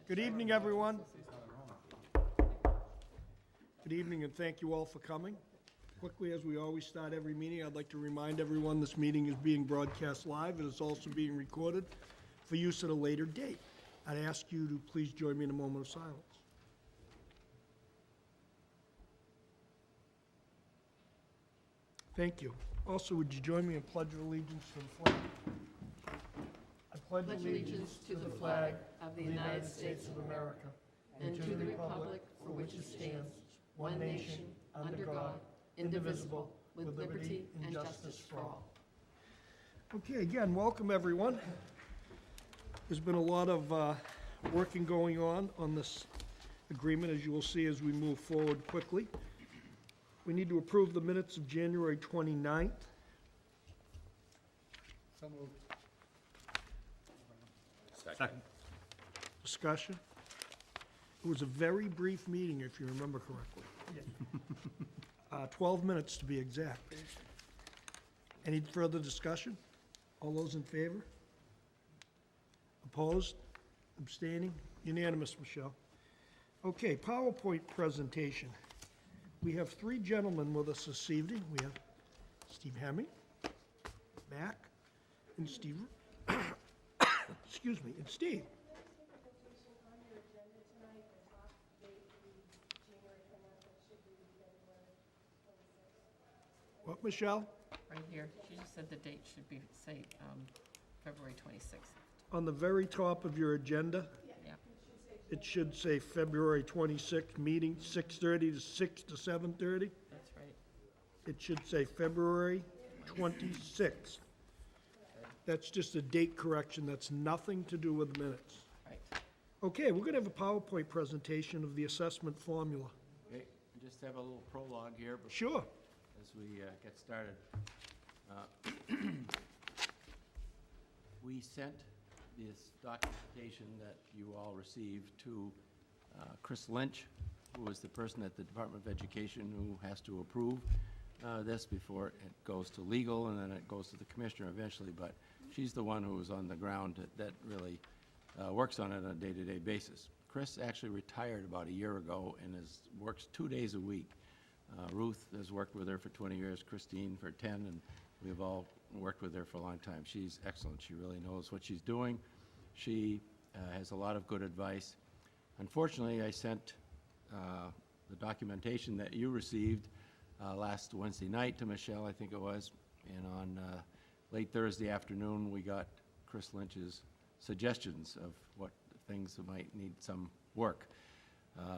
Good evening, everyone. Good evening, and thank you all for coming. Quickly, as we always start every meeting, I'd like to remind everyone this meeting is being broadcast live. It is also being recorded for use at a later date. I'd ask you to please join me in a moment of silence. Thank you. Also, would you join me in pledge of allegiance to the flag? I pledge allegiance to the flag of the United States of America and to the republic for which it stands, one nation, under God, indivisible, with liberty and justice for all. Okay, again, welcome everyone. There's been a lot of working going on this agreement, as you will see as we move forward quickly. We need to approve the minutes of January 29th. So moved. Second. Discussion? It was a very brief meeting, if you remember correctly. 12 minutes to be exact. Any further discussion? All those in favor? Opposed? Abstaining? Unanimous, Michelle. Okay, PowerPoint presentation. We have three gentlemen with us this evening. We have Steve Hemming, back, and Steve, excuse me, and Steve. What, Michelle? Right here, she just said the date should be, say, February 26th. On the very top of your agenda, Yeah, it should say February 26th, meeting 6:30 to 6 to 7:30. that's right. It should say February 26th. That's just a date correction. That's nothing to do with minutes. Right. Okay, we're going to have a PowerPoint presentation of the assessment formula. Okay, just have a little prologue here Sure. as we get started. We sent this documentation that you all received to Chris Lynch, who is the person at the Department of Education who has to approve this before it goes to legal, and then it goes to the commissioner eventually, but she's the one who is on the ground that really works on it on a day-to-day basis. Chris actually retired about a year ago and works 2 days a week. Ruth has worked with her for 20 years, Christine for 10, and we've all worked with her for a long time. She's excellent. She really knows what she's doing. She has a lot of good advice. Unfortunately, I sent the documentation that you received last Wednesday night to Michelle, I think it was, and on late Thursday afternoon, we got Chris Lynch's suggestions of what things that might need some work.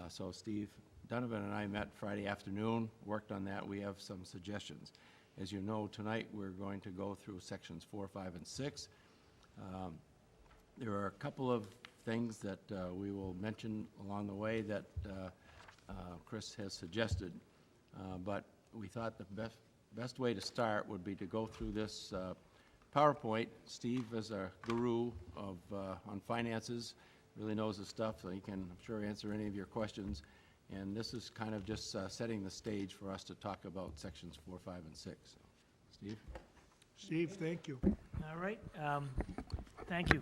So Steve Donovan and I met Friday afternoon, worked on that. We have some suggestions. As you know, tonight we're going to go through sections 4, 5, and 6. There are a couple of things that we will mention along the way that Chris has suggested, but we thought the best way to start would be to go through this PowerPoint. Steve is a guru on finances, really knows his stuff, so he can, I'm sure, answer any of your questions. And this is kind of just setting the stage for us to talk about sections 4, 5, and 6. So, Steve? Steve, thank you. All right, thank you.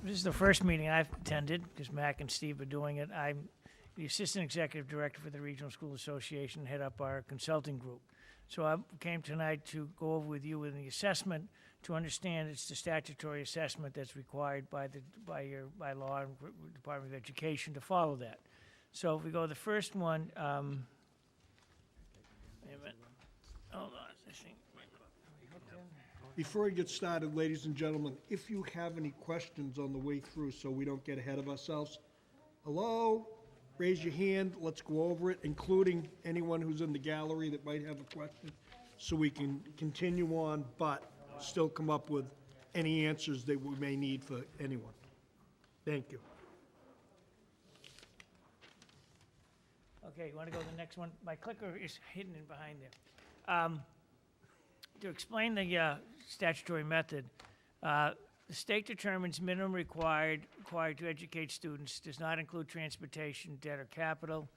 This is the first meeting I've attended, because Mac and Steve are doing it. I'm the Assistant Executive Director for the Regional School Association, head up our consulting group. So I came tonight to go over with you with the assessment to understand it's the statutory assessment that's required by law and Department of Education to follow that. So if we go to the first one, wait a minute. Hold on, this thing. Before we get started, ladies and gentlemen, if you have any questions on the way through so we don't get ahead of ourselves, hello, raise your hand, let's go over it, including anyone who's in the gallery that might have a question, so we can continue on, but still come up with any answers that we may need for anyone. Thank you. Okay, you want to go to the next one? My clicker is hidden in behind there. To explain the statutory method, the state determines minimum required to educate students, does not include transportation, debt, or capital.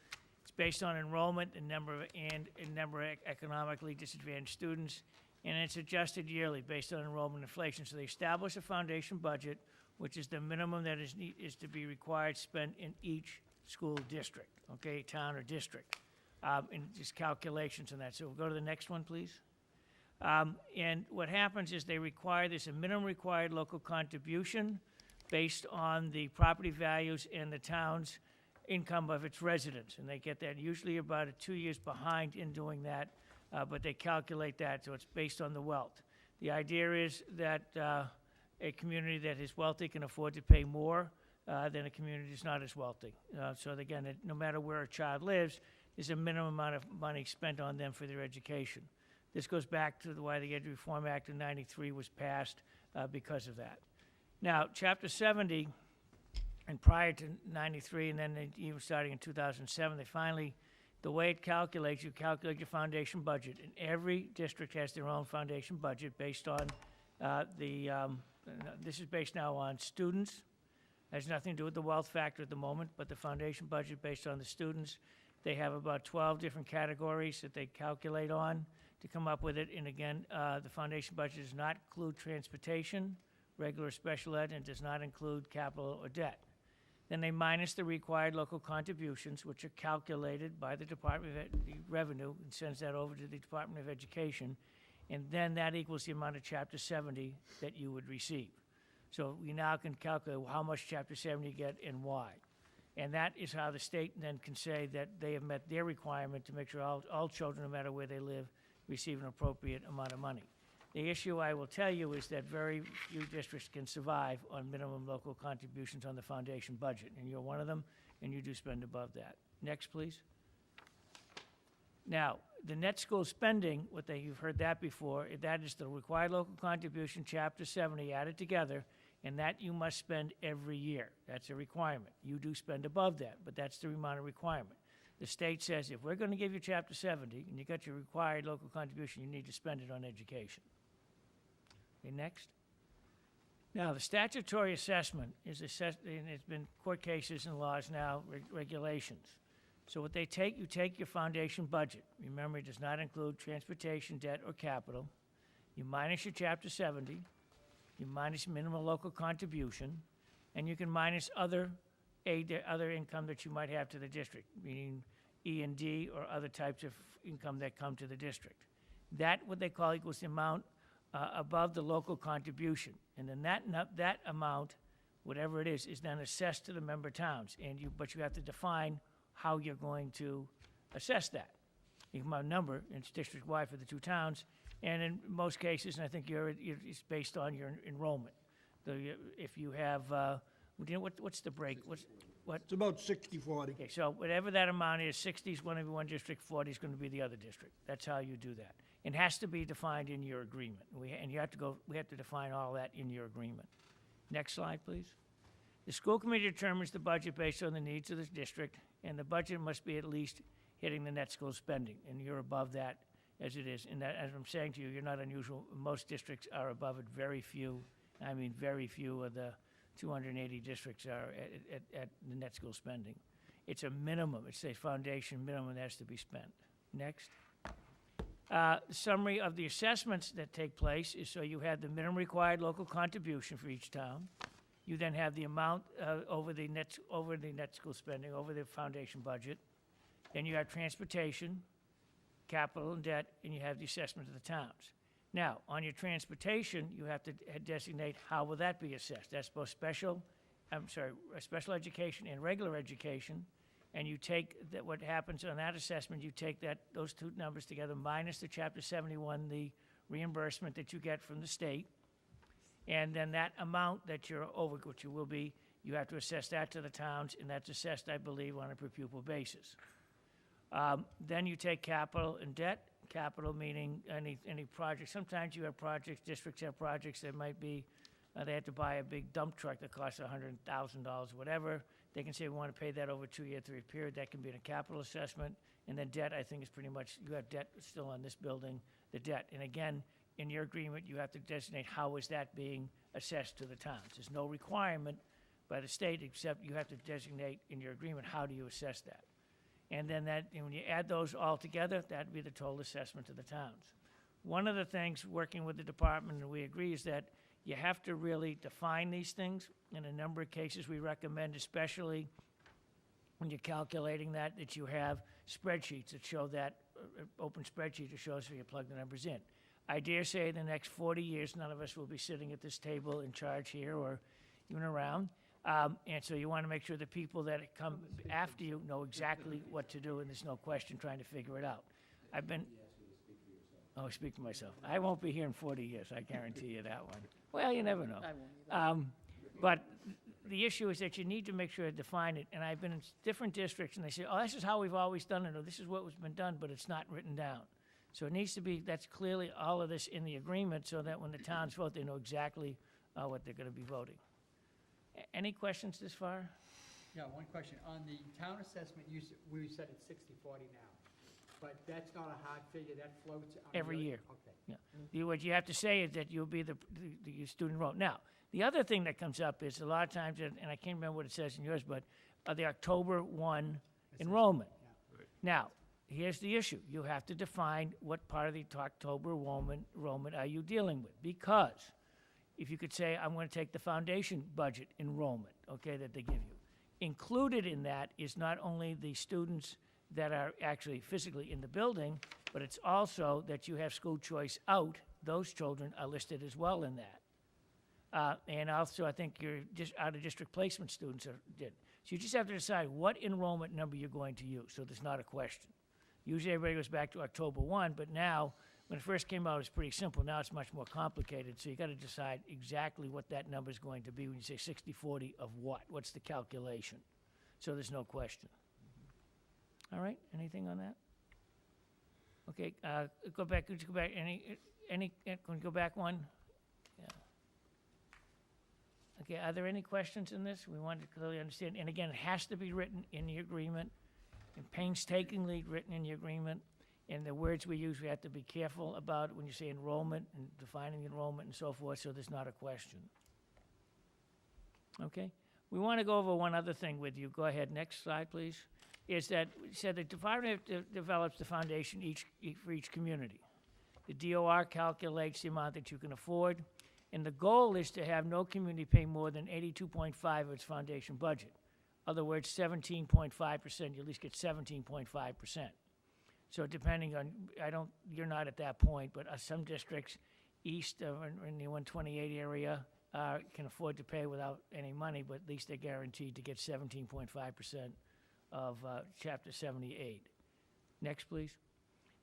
It's based on enrollment and number of economically disadvantaged students, and it's adjusted yearly based on enrollment inflation. So they establish a foundation budget which is the minimum that is to be required spent in each school district, okay, town or district. And just calculations on that. So we'll go to the next one, please. And what happens is there's a minimum required local contribution based on the property values and the town's income of its residents. And they get that usually about 2 years behind in doing that, but they calculate that, so it's based on the wealth. The idea is that a community that is wealthy can afford to pay more than a community that's not as wealthy. So again, no matter where a child lives, there's a minimum amount of money spent on them for their education. This goes back to why the Ed Reform Act of '93 was passed because of that. Now, Chapter 70, and prior to '93, and then even starting in 2007, the way it calculates, you calculate your foundation budget, and every district has their own foundation budget based on this is based now on students. Has nothing to do with the wealth factor at the moment, but the foundation budget based on the students. They have about 12 different categories that they calculate on to come up with it. And again, the foundation budget does not include transportation, regular special ed, and does not include capital or debt. Then they minus the required local contributions, which are calculated by the Department of Revenue and sends that over to the Department of Education. And then that equals the amount of Chapter 70 that you would receive. So we now can calculate how much Chapter 70 you get and why. And that is how the state then can say that they have met their requirement to make sure all children, no matter where they live, receive an appropriate amount of money. The issue I will tell you is that very few districts can survive on minimum local contributions on the foundation budget, and you're one of them, and you do spend above that. Next, please. Now, the net school spending, you've heard that before, that is the required local contribution, Chapter 70, added together, and that you must spend every year. That's a requirement. You do spend above that, but that's the amount of requirement. The state says, if we're going to give you Chapter 70, and you got your required local contribution, you need to spend it on education. Okay, next. Now, the statutory assessment is assessed, and it's been court cases and laws now, regulations. So what they take, you take your foundation budget. Remember, it does not include transportation, debt, or capital. You minus your Chapter 70. You minus minimum local contribution, and you can minus other income that you might have to the district, meaning E&D or other types of income that come to the district. That, what they call, equals the amount above the local contribution. And then that amount, whatever it is then assessed to the member towns. But you have to define how you're going to assess that. You come out a number, and it's district-wide for the two towns, and in most cases, and I think it's based on your enrollment. If you have, what's the break? It's about 60-40. Okay, so whatever that amount is, 60 is going to be one district, 40 is going to be the other district. That's how you do that. It has to be defined in your agreement. We have to define all that in your agreement. Next slide, please. The school committee determines the budget based on the needs of the district, and the budget must be at least hitting the net school spending, and you're above that as it is. And that, as I'm saying to you, you're not unusual. Most districts are above it. Very few of the 280 districts are at the net school spending. It's a minimum. It's a foundation minimum that has to be spent. Next. The summary of the assessments that take place is, so you have the minimum required local contribution for each town. You then have the amount over the net school spending, over the foundation budget. Then you have transportation, capital and debt, and you have the assessment of the towns. Now, on your transportation, you have to designate how will that be assessed. That's both special education and regular education. And you take that, what happens on that assessment, you take those two numbers together minus the Chapter 71, the reimbursement that you get from the state. And then that amount that you're over, which you will be, you have to assess that to the towns, and that's assessed, I believe, on a per pupil basis. Then you take capital and debt. Capital meaning any project. Sometimes you have projects, districts have projects that might be, they have to buy a big dump truck that costs $100,000, whatever. They can say, we want to pay that over a 2-year, 3-year period. That can be in a capital assessment. And then debt, I think, is pretty much, you have debt still on this building, the debt. And again, in your agreement, you have to designate how is that being assessed to the towns. There's no requirement by the state, except you have to designate in your agreement how do you assess that. And then when you add those all together, that'd be the total assessment to the towns. One of the things working with the department, and we agree, is that you have to really define these things In a number of cases, we recommend, especially when you're calculating that you have spreadsheets that show that, open spreadsheet that shows where you plug the numbers in. I dare say the next 40 years, none of us will be sitting at this table in charge here or even around. And so you want to make sure the people that come after you know exactly what to do, and there's no question trying to figure it out. Oh, speak for myself. I won't be here in 40 years, I guarantee you that one. Well, you never know. But the issue is that you need to make sure to define it, and I've been in different districts, and they say, oh, this is how we've always done it, or this is what was been done, but it's not written down. So it needs to be, that's clearly all of this in the agreement, so that when the towns vote, they know exactly what they're gonna be voting. Any questions this far? Yeah, one question. On the town assessment, we said it's 60/40 now, but that's not a hard figure, that floats on a Every yearly- year. Okay. What you have to say is that you'll be the student enrolled. Now, the other thing that comes up is a lot of times, and I can't remember what it says in yours, but the October 1 enrollment. Yeah. Now, here's the issue. You have to define what part of the October enrollment are you dealing with. Because if you could say, I'm going to take the foundation budget enrollment, okay, that they give you. Included in that is not only the students that are actually physically in the building, but it's also that you have school choice out. Those children are listed as well in that. And also, I think your out-of-district placement students did. So you just have to decide what enrollment number you're going to use, so there's not a question. Usually everybody goes back to October 1, but now, when it first came out, it was pretty simple. Now it's much more complicated, so you got to decide exactly what that number is going to be when you say 60/40 of what? What's the calculation? So there's no question. All right, anything on that? Okay, go back, could you go back, can we go back one? Yeah. Okay, are there any questions in this? We want to clearly understand, and again, it has to be written in the agreement, and painstakingly written in the agreement, and the words we use, we have to be careful about when you say enrollment, and defining enrollment and so forth, so there's not a question. Okay, we want to go over one other thing with you. Go ahead, next slide, please. Is that, we said the department develops the foundation for each community. The DOR calculates the amount that you can afford, and the goal is to have no community pay more than 82.5 of its foundation budget. In other words, 17.5%, you at least get 17.5%. So depending on, you're not at that point, but some districts east of, in the 128 area, can afford to pay without any money, but at least they're guaranteed to get 17.5% of Chapter 78. Next, please.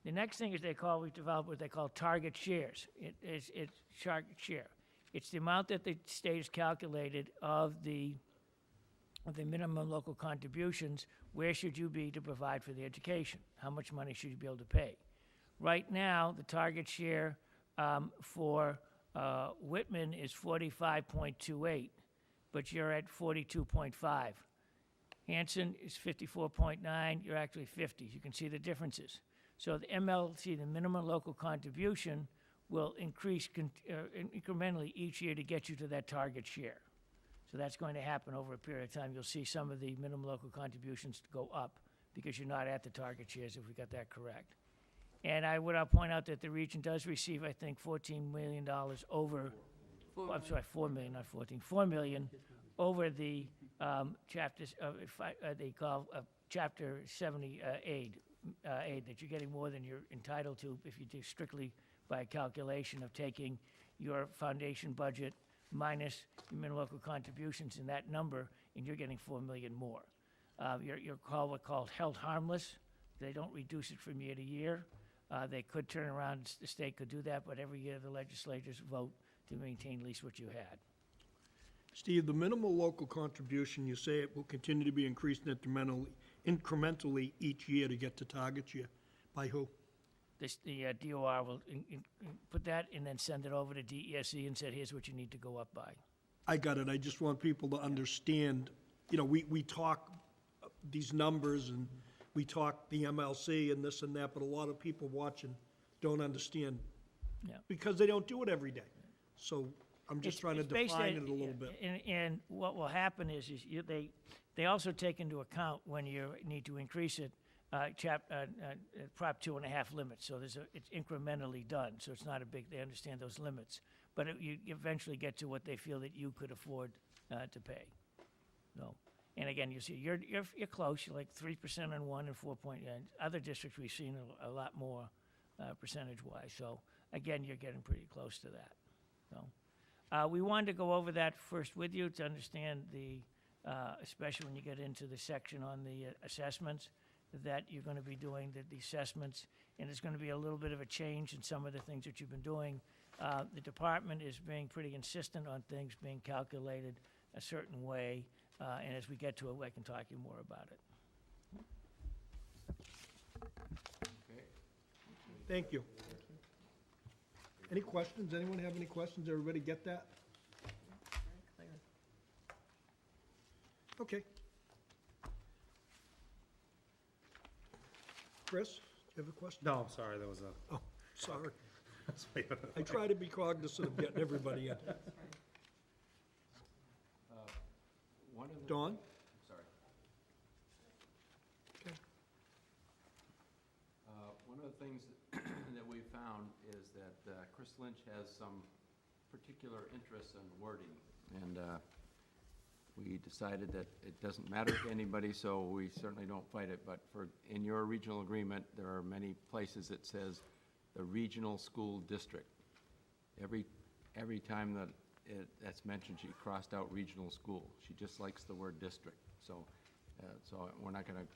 The next thing is we've developed what they call target shares. It's target share. It's the amount that the state has calculated of the minimum local contributions. Where should you be to provide for the education? How much money should you be able to pay? Right now, the target share for Whitman is 45.28, but you're at 42.5. Hanson is 54.9, you're actually 50. You can see the differences. So the MLC, the minimum local contribution, will increase incrementally each year to get you to that target share. So that's going to happen over a period of time. You'll see some of the minimum local contributions go up because you're not at the target shares, if we got that correct. And I would point out that the region does receive, I think, $14 million over, I'm sorry, 4 million, not 14, 4 million over the chapters, they call Chapter 70 aid that you're getting more than you're entitled to if you do strictly by a calculation of taking your foundation budget minus your minimum local contributions in that number, and you're getting 4 million more. You're what's called held harmless. They don't reduce it from year to year. They could turn around, the state could do that, but every year the legislators vote to maintain at least what you had. Steve, the minimal local contribution, you say it will continue to be increased incrementally each year to get to target year. By who? The DOR will put that and then send it over to DESE and said, here's what you need to go up by. I got it. I just want people to understand, we talk these numbers and we talk the MLC and this and that, but a lot of people watching don't understand. Yeah. Because they don't do it every day. So I'm just trying to It's based define on- it a little bit. And what will happen is they also take into account when you need to increase it, Prop 2.5 limits. So it's incrementally done, so it's not a big, they understand those limits. But you eventually get to what they feel that you could afford to pay. So, and again, you see, you're close, you're like 3% on one and 4 point, other districts we've seen a lot more percentage-wise. So again, you're getting pretty close to that. So, we wanted to go over that first with you to understand the, especially when you get into the section on the assessments, that you're going to be doing the assessments, and it's going to be a little bit of a change in some of the things that you've been doing. The department is being pretty insistent on things being calculated a certain way, and as we get to it, I can talk to you more about it. Okay. Thank you. Any questions? Anyone have any questions? Everybody get that? Very clear. Okay. Chris, do you have a question? No, sorry, there was a. Oh, sorry. I try to be cognizant of getting everybody in. One of the. Dawn? Sorry. Okay. One of the things that we found is that Chris Lynch has some particular interests in wording, and we decided that it doesn't matter to anybody, so we certainly don't fight it, but in your regional agreement, there are many places that says the regional school district. Every time that that's mentioned, she crossed out regional school. She just likes the word district. So we're not going to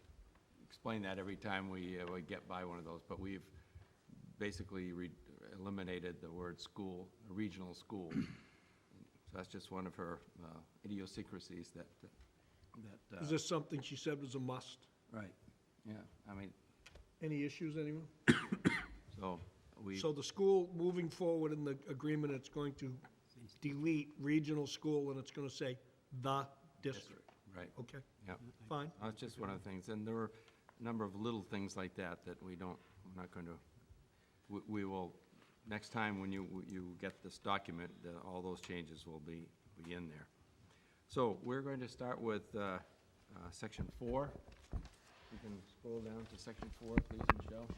explain that every time we get by one of those, but we've basically eliminated the word school, regional school. So that's just one of her idiosyncrasies that. Is this something she said was a must? Right, yeah, I mean, Any issues, anyone? so we. So the school, moving forward in the agreement, it's going to delete regional school and it's going to say the district. Right, Okay, yeah. fine. That's just one of the things, and there are a number of little things like that we're not going to, we will, next time when you get this document, all those changes will be in there. So we're going to start with section 4. You can scroll down to section 4, please, Michelle.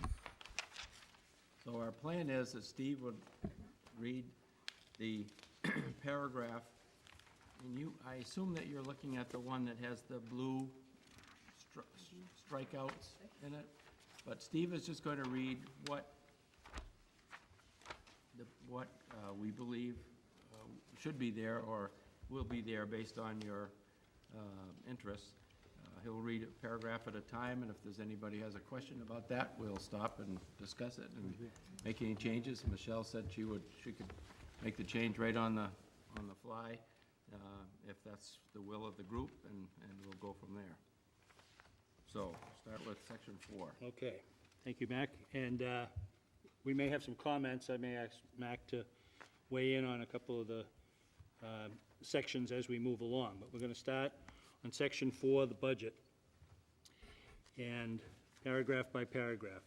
So our plan is that Steve would read the paragraph, and I assume that you're looking at the one that has the blue strikeouts in it, but Steve is just going to read what we believe should be there or will be there based on your interests. He'll read a paragraph at a time, and if there's anybody has a question about that, we'll stop and discuss it and make any changes. Michelle said she could make the change right on the fly, if that's the will of the group, and we'll go from there. So, start with section 4. Okay, thank you, Mac. And we may have some comments. I may ask Mac to weigh in on a couple of the sections as we move along. But we're going to start on section 4, the budget, and paragraph by paragraph.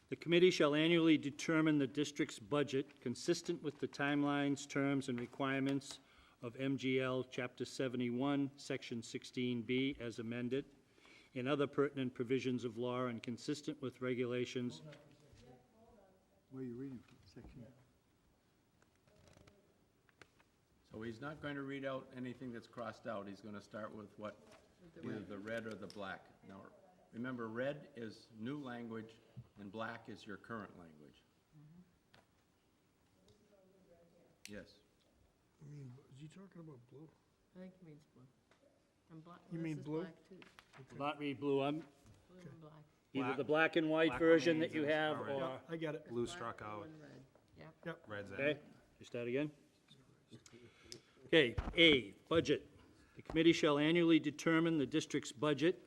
The committee shall annually determine the district's budget consistent with the timelines, terms, and requirements of MGL Chapter 71, Section 16B as amended, and other pertinent provisions of law and consistent with regulations. Where are you reading from? Section? So he's not going to read out anything that's crossed out. He's going to start with either the red or the black. Now, remember, red is new language and black is your current language. Yes. I mean, is he talking about blue? I think he means blue. And black. You this mean is blue? Black too. Not read blue. I'm Blue and black. either the black and white Black version that remains you as have, already. or, I get it. Blue Black, struck blue out, and red. Yep. Yep. red's in. okay? You start again? Okay, A, budget. The committee shall annually determine the district's budget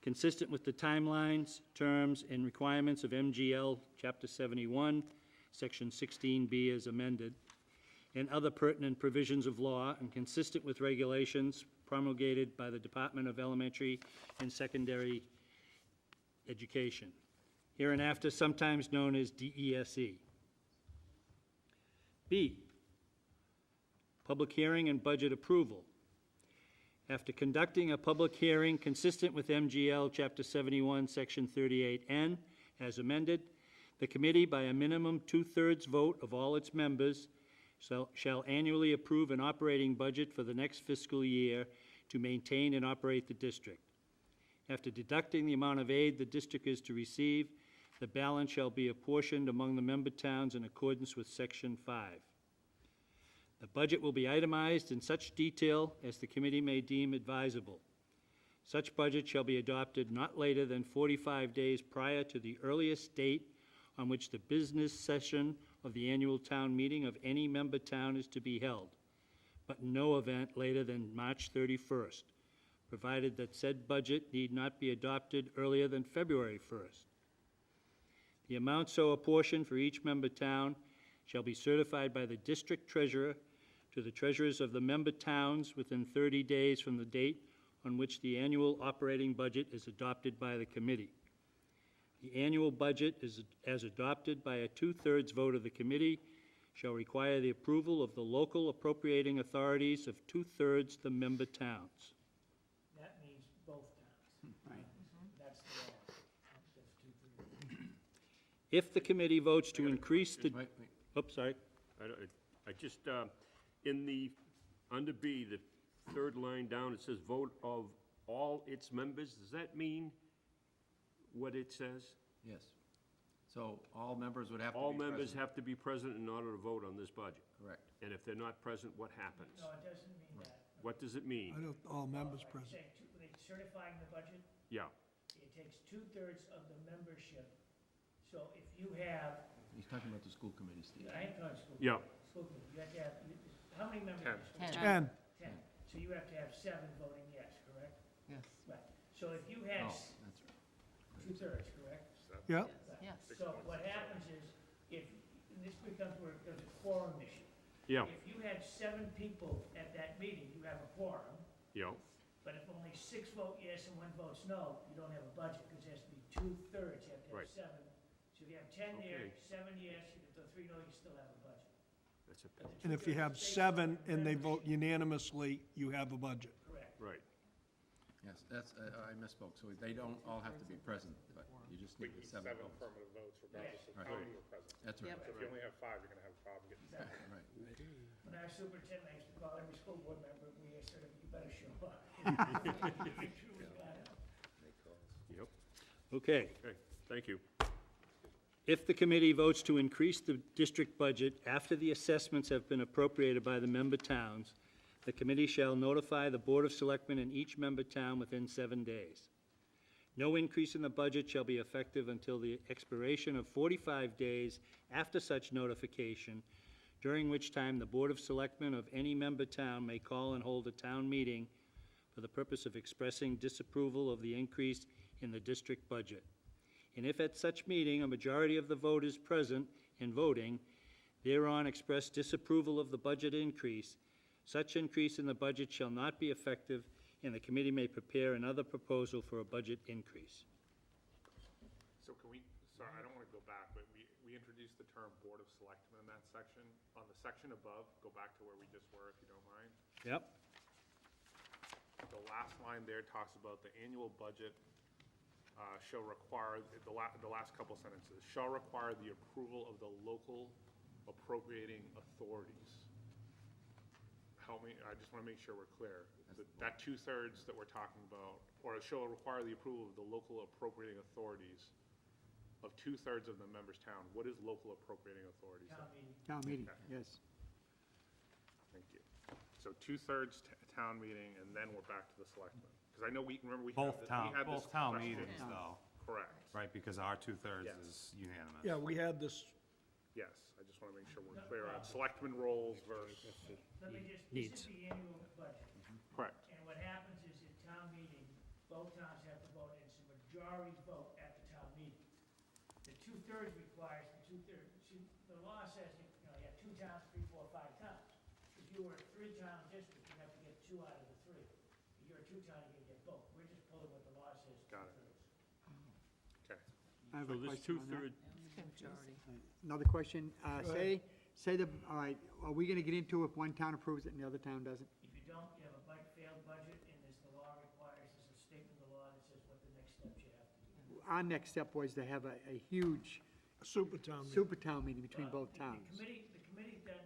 consistent with the timelines, terms, and requirements of MGL Chapter 71, Section 16B as amended, and other pertinent provisions of law and consistent with regulations promulgated by the Department of Elementary and Secondary Education, hereinafter sometimes known as DESE. B, public hearing and budget approval. After conducting a public hearing consistent with MGL Chapter 71, Section 38N, as amended, the committee, by a minimum 2/3 vote of all its members, shall annually approve an operating budget for the next fiscal year to maintain and operate the district. After deducting the amount of aid the district is to receive, the balance shall be apportioned among the member towns in accordance with Section 5. The budget will be itemized in such detail as the committee may deem advisable. Such budget shall be adopted not later than 45 days prior to the earliest date on which the business session of the annual town meeting of any member town is to be held, but in no event later than March 31st, provided that said budget need not be adopted earlier than February 1st. The amount so apportioned for each member town shall be certified by the district treasurer to the treasurers of the member towns within 30 days from the date on which the annual operating budget is adopted by the committee. The annual budget is, as adopted by a 2/3 vote of the committee, shall require the approval of the local appropriating authorities of 2/3 the member towns. That means both towns. Right. That's the law. That's 2/3. If the committee votes to increase the, Wait. oops, sorry. I just, in the, under B, the third line down, it says vote of all its members. Does that mean what it says? Yes. So all members would have to be All present. members have to be present in order to vote on this budget. Correct. And if they're not present, what happens? No, it doesn't mean that. What does it mean? I don't, all members Like present. saying, when they certifying the budget, Yeah, it takes 2/3 of the membership. So if you have, He's talking about the school committee, Steve. I am talking school. yeah, School committee, you have to have, how many members? Ten. is it? 10. 10. So you have to have 7 voting yes, correct? Yes. Right. So if you had Oh, that's right. 2/3, correct? Yeah, Right. Yes. So what happens is, if, and this becomes where there's a quorum issue. yeah, If you had 7 people at that meeting, you have a quorum, yeah. but if only 6 vote yes and 1 votes no, you don't have a budget, because it has to be 2/3, you have to Right. have 7. So if you have 10 there, Okay. 7 yes, if the 3 no, you still have a budget. That's a, But the and if you 2/3 have stays 7 on the and they membership. vote unanimously, you have a budget. Correct. right. Yes, that's, I misspoke. So they don't all have to be present, but you just need the 7 votes. affirmative votes regardless of Right. how many are present. That's right. Yep. If you only have 5, you're gonna have a problem getting Exactly. Right. When our superintendent, I used to call every school board member, we said, you better show up. Make sure we got it. Yep, Okay. okay, thank you. If the committee votes to increase the district budget after the assessments have been appropriated by the member towns, the committee shall notify the Board of Selectmen in each member town within 7 days. No increase in the budget shall be effective until the expiration of 45 days after such notification, during which time the Board of Selectmen of any member town may call and hold a town meeting for the purpose of expressing disapproval of the increase in the district budget. And if at such meeting a majority of the voters present and voting thereon express disapproval of the budget increase, such increase in the budget shall not be effective, and the committee may prepare another proposal for a budget increase. So can we, sorry, I don't wanna go back, but we introduced the term Board of Selectmen in that section. On the section above, go back to where we just were, if you don't mind. Yep. The last line there talks about the annual budget shall require, the last couple sentences, shall require the approval of the local appropriating authorities. Help me, I just wanna make sure we're clear. That 2/3 that we're talking about, or shall require the approval of the local appropriating authorities of 2/3 of the member's town. What is local appropriating authorities? Town meeting. Town meeting, yes. Thank you. So 2/3 town meeting, and then we're back to the selectmen. Because I know remember we Both had this town question. meetings, though, Correct, right, because our 2/3 Yes. is unanimous. Yeah, we had this, yes. I just want to make sure we're clear on selectmen roles versus, Let me just, this Needs. is the annual budget. correct. And what happens is at town meeting, both towns have to vote, and it's a majority vote at the town meeting. The 2/3 requires the 2/3, see, the law says, you know, you have 2 towns, 3, 4, 5 towns. If you were a 3-town district, you have to get 2 out of the 3. If you're a 2-town, you can get both. We're just pulling what the law says, Got it. 2/3. Okay. I have So a this question on that. two-third, Majority. Another question, say the, all right, are we gonna get into if one town approves it and the other town doesn't? If you don't, you have a failed budget, and as the law requires, there's a statement in the law that says what the next steps you have to do. Our next step was to have a huge super town meeting. super town meeting between both towns. The committee done,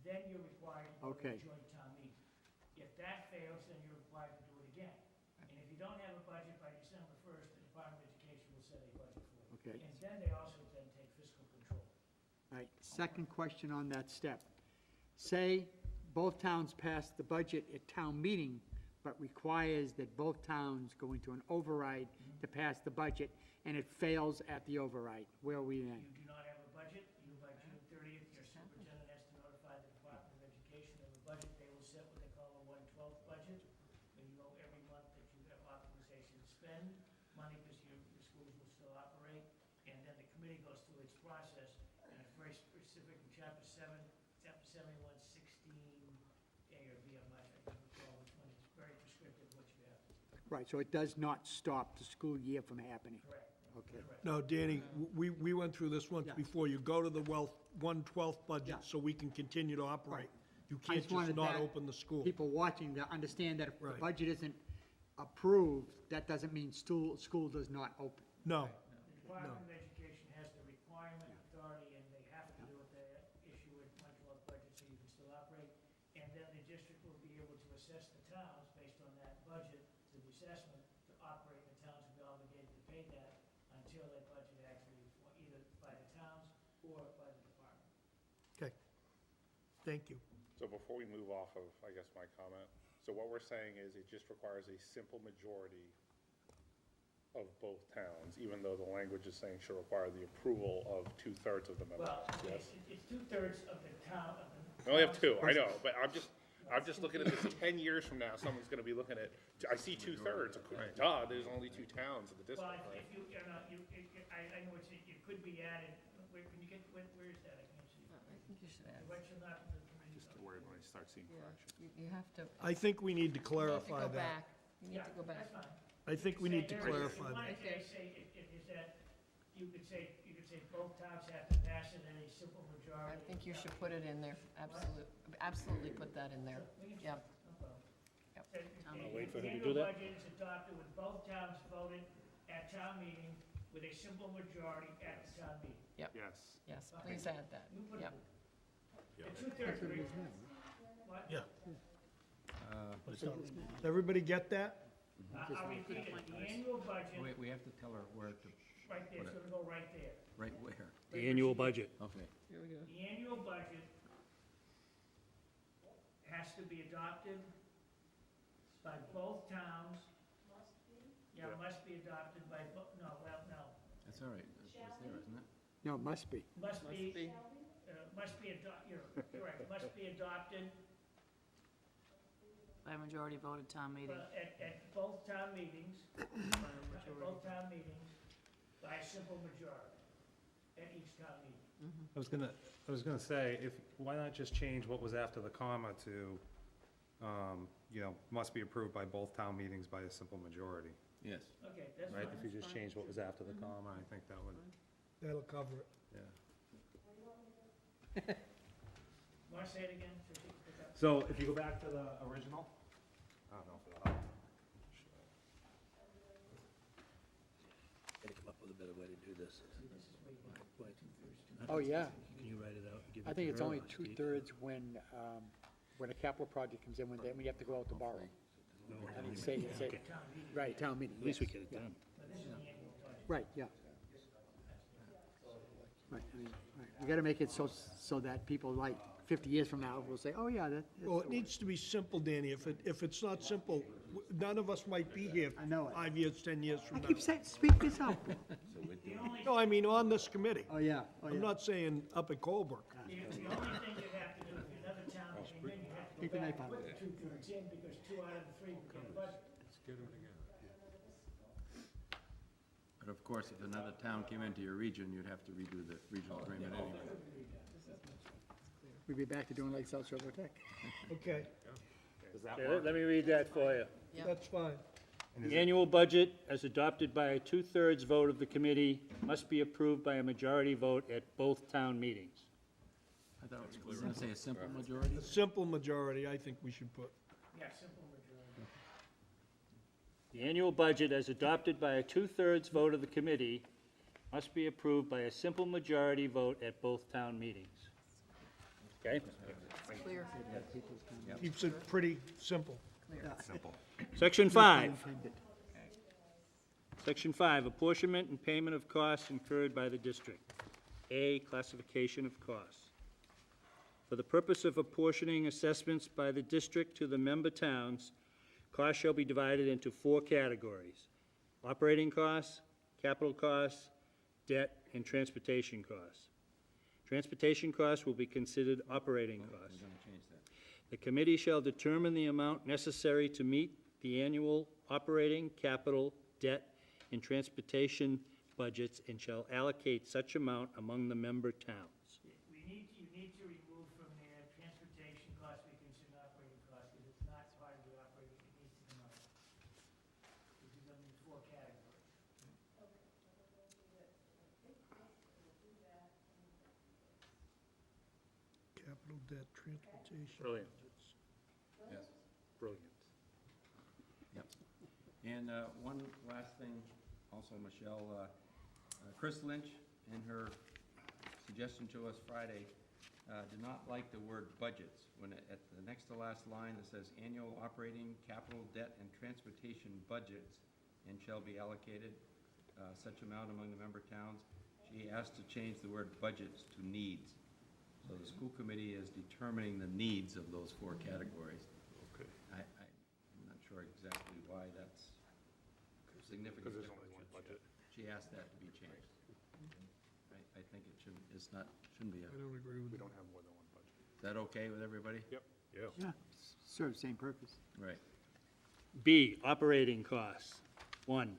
then you're required to go to Okay. a joint town meeting. If that fails, then you're required to do it again. And if you don't have a budget by December 1st, the Department of Education will set a budget for you. Okay. And then they also then take fiscal control. All right, second question on that step. Say both towns pass the budget at town meeting, but requires that both towns go into an override to pass the budget, and it fails at the override. Where are we then? You do not have a budget, you, by June 30th, your superintendent has to notify the Department of Education of a budget. They will set what they call a 1/12 budget, where you know every month that you have authorization to spend money because your schools will still operate. And then the committee goes through its process, and it's very specific in chapter 71, 16, A or B, I'm not, I can't recall which one, it's very prescriptive what you have. Right, so it does not stop the school year from happening? Correct. Okay. No, Danny, we went through this once Yeah. before. You go to the 1/12 budget Yeah. so we can continue to operate. You I can't just wanted just not that open the school. People watching to understand that if the Right. budget isn't approved, that doesn't mean school does not open. No, The Department of Education has the requirement, authority, and they have to do it, they issue a 1/12 budget so you can still operate. And then the district will be able to assess the towns based on that budget, to the assessment, to operate. The towns will be obligated to pay that until that budget actually, either by the towns or by the department. okay. Thank you. So before we move off of, I guess, my comment, so what we're saying is it just requires a simple majority of both towns, even though the language is saying shall require the approval of 2/3 of the members, Well, yes? it's 2/3 of the town, of the. We only have two, I know, but I'm just looking at this 10 years from now, someone's gonna be looking at, I see 2/3, duh, there's only two towns in the Well, district, right? if you, I know it could be added, where, can you get, where is that? I can't see. I think you should add, What shall not, the committee. Just to worry when I start seeing yeah, corrections. you have to, I think we need to you have to clarify go that. back, you need Yeah, to go back. that's fine. I think we need to Say there is- clarify if you that. wanted to say, is that, you could say both towns have to pass it in a simple I majority. think you should put it in there, absolutely put that in there, yeah. No problem. Yep. Say, I'll wait for the him to do that. annual budget is adopted with both towns voted at town meeting with a simple majority at the town meeting. Yes. Yes, please add that, You put yep. the 2/3 agreement. What? Yeah. Everybody get that? I'll repeat it, the annual budget, Wait, we have to tell her where to, right there, it's gonna go right there. right where. The annual budget. Okay. Here we go. The annual budget has to be adopted by both towns. Yeah, must be adopted by, no, That's all right. It's there, isn't it? No, it must be. must be, be. you're correct, must be adopted By majority voted town meeting. at both town meetings, by a simple majority at each town meeting. I was gonna say, why not just change what was after the comma to, must be approved by both town meetings by a simple majority, Yes. Okay, that's right? fine. If you just change what was after the comma, I think that would, That'll cover it. yeah. Want to say it again? So she can pick up? So if you go back to the original, I don't know if it'll help. Gotta come up with a better way to do this. Oh, yeah. Can you write it out and give I think it's only 2/3 when a capital project comes in, when we have to go out to borrow. I think say, right, town meeting. At least we yes, get it yeah. done. Right, yeah. Right, I mean, right. We gotta make it so that people like 50 years from now will say, oh, yeah, that. Well, it needs to be simple, Danny. If it's not simple, none of us might be here I know it. 5 years, 10 years I from now. keep saying, speak this up. No, I mean, on this committee. Oh, yeah, oh, I'm yeah. not saying up at Colebrook. The only thing you have to do, if another town came in, you have to Keep go an eye back and on put the 2/3 in, because 2 out of the 3 became budget. But of course, if another town came into your region, you'd have to redo the regional agreement anyway. We'd be back to doing like South Shore Tech. Okay, Does that Okay, work? let me read that for you. that's fine. The annual budget, as adopted by a 2/3 vote of the committee, must be approved by a majority vote at both town meetings. I thought we were gonna say a simple majority. A simple majority, I think we should put. Yeah, simple majority. The annual budget, as adopted by a 2/3 vote of the committee, must be approved by a simple majority vote at both town meetings. Okay? Clear. Keeps it pretty simple. Section 5. Section 5, apportionment and payment of costs incurred by the district. A, classification of costs. For the purpose of apportioning assessments by the district to the member towns, costs shall be divided into 4 categories: operating costs, capital costs, debt, and transportation costs. Transportation costs will be considered operating costs. The committee shall determine the amount necessary to meet the annual operating, capital, debt, and transportation budgets and shall allocate such amount among the member towns. You need to remove from there transportation costs we consider operating costs, because it's not part of the operating, it needs to come out. This is under the 4 categories. Capital debt, transportation. Brilliant. Yes. Brilliant. Yep. And one last thing, also, Michelle, Chris Lynch, in her suggestion to us Friday, did not like the word budgets. When at the next to last line, it says annual operating, capital, debt, and transportation budgets, and shall be allocated such amount among the member towns. She asked to change the word budgets to needs. So the school committee is determining the needs of those 4 categories. Okay. I'm not sure exactly why that's significant. Because there's only one budget. She asked that to be changed. I think it shouldn't be I don't agree with We that. don't have more than one budget. is that okay with everybody? Yep. Yeah. Yeah, serves same purpose. Right. B, operating costs. 1,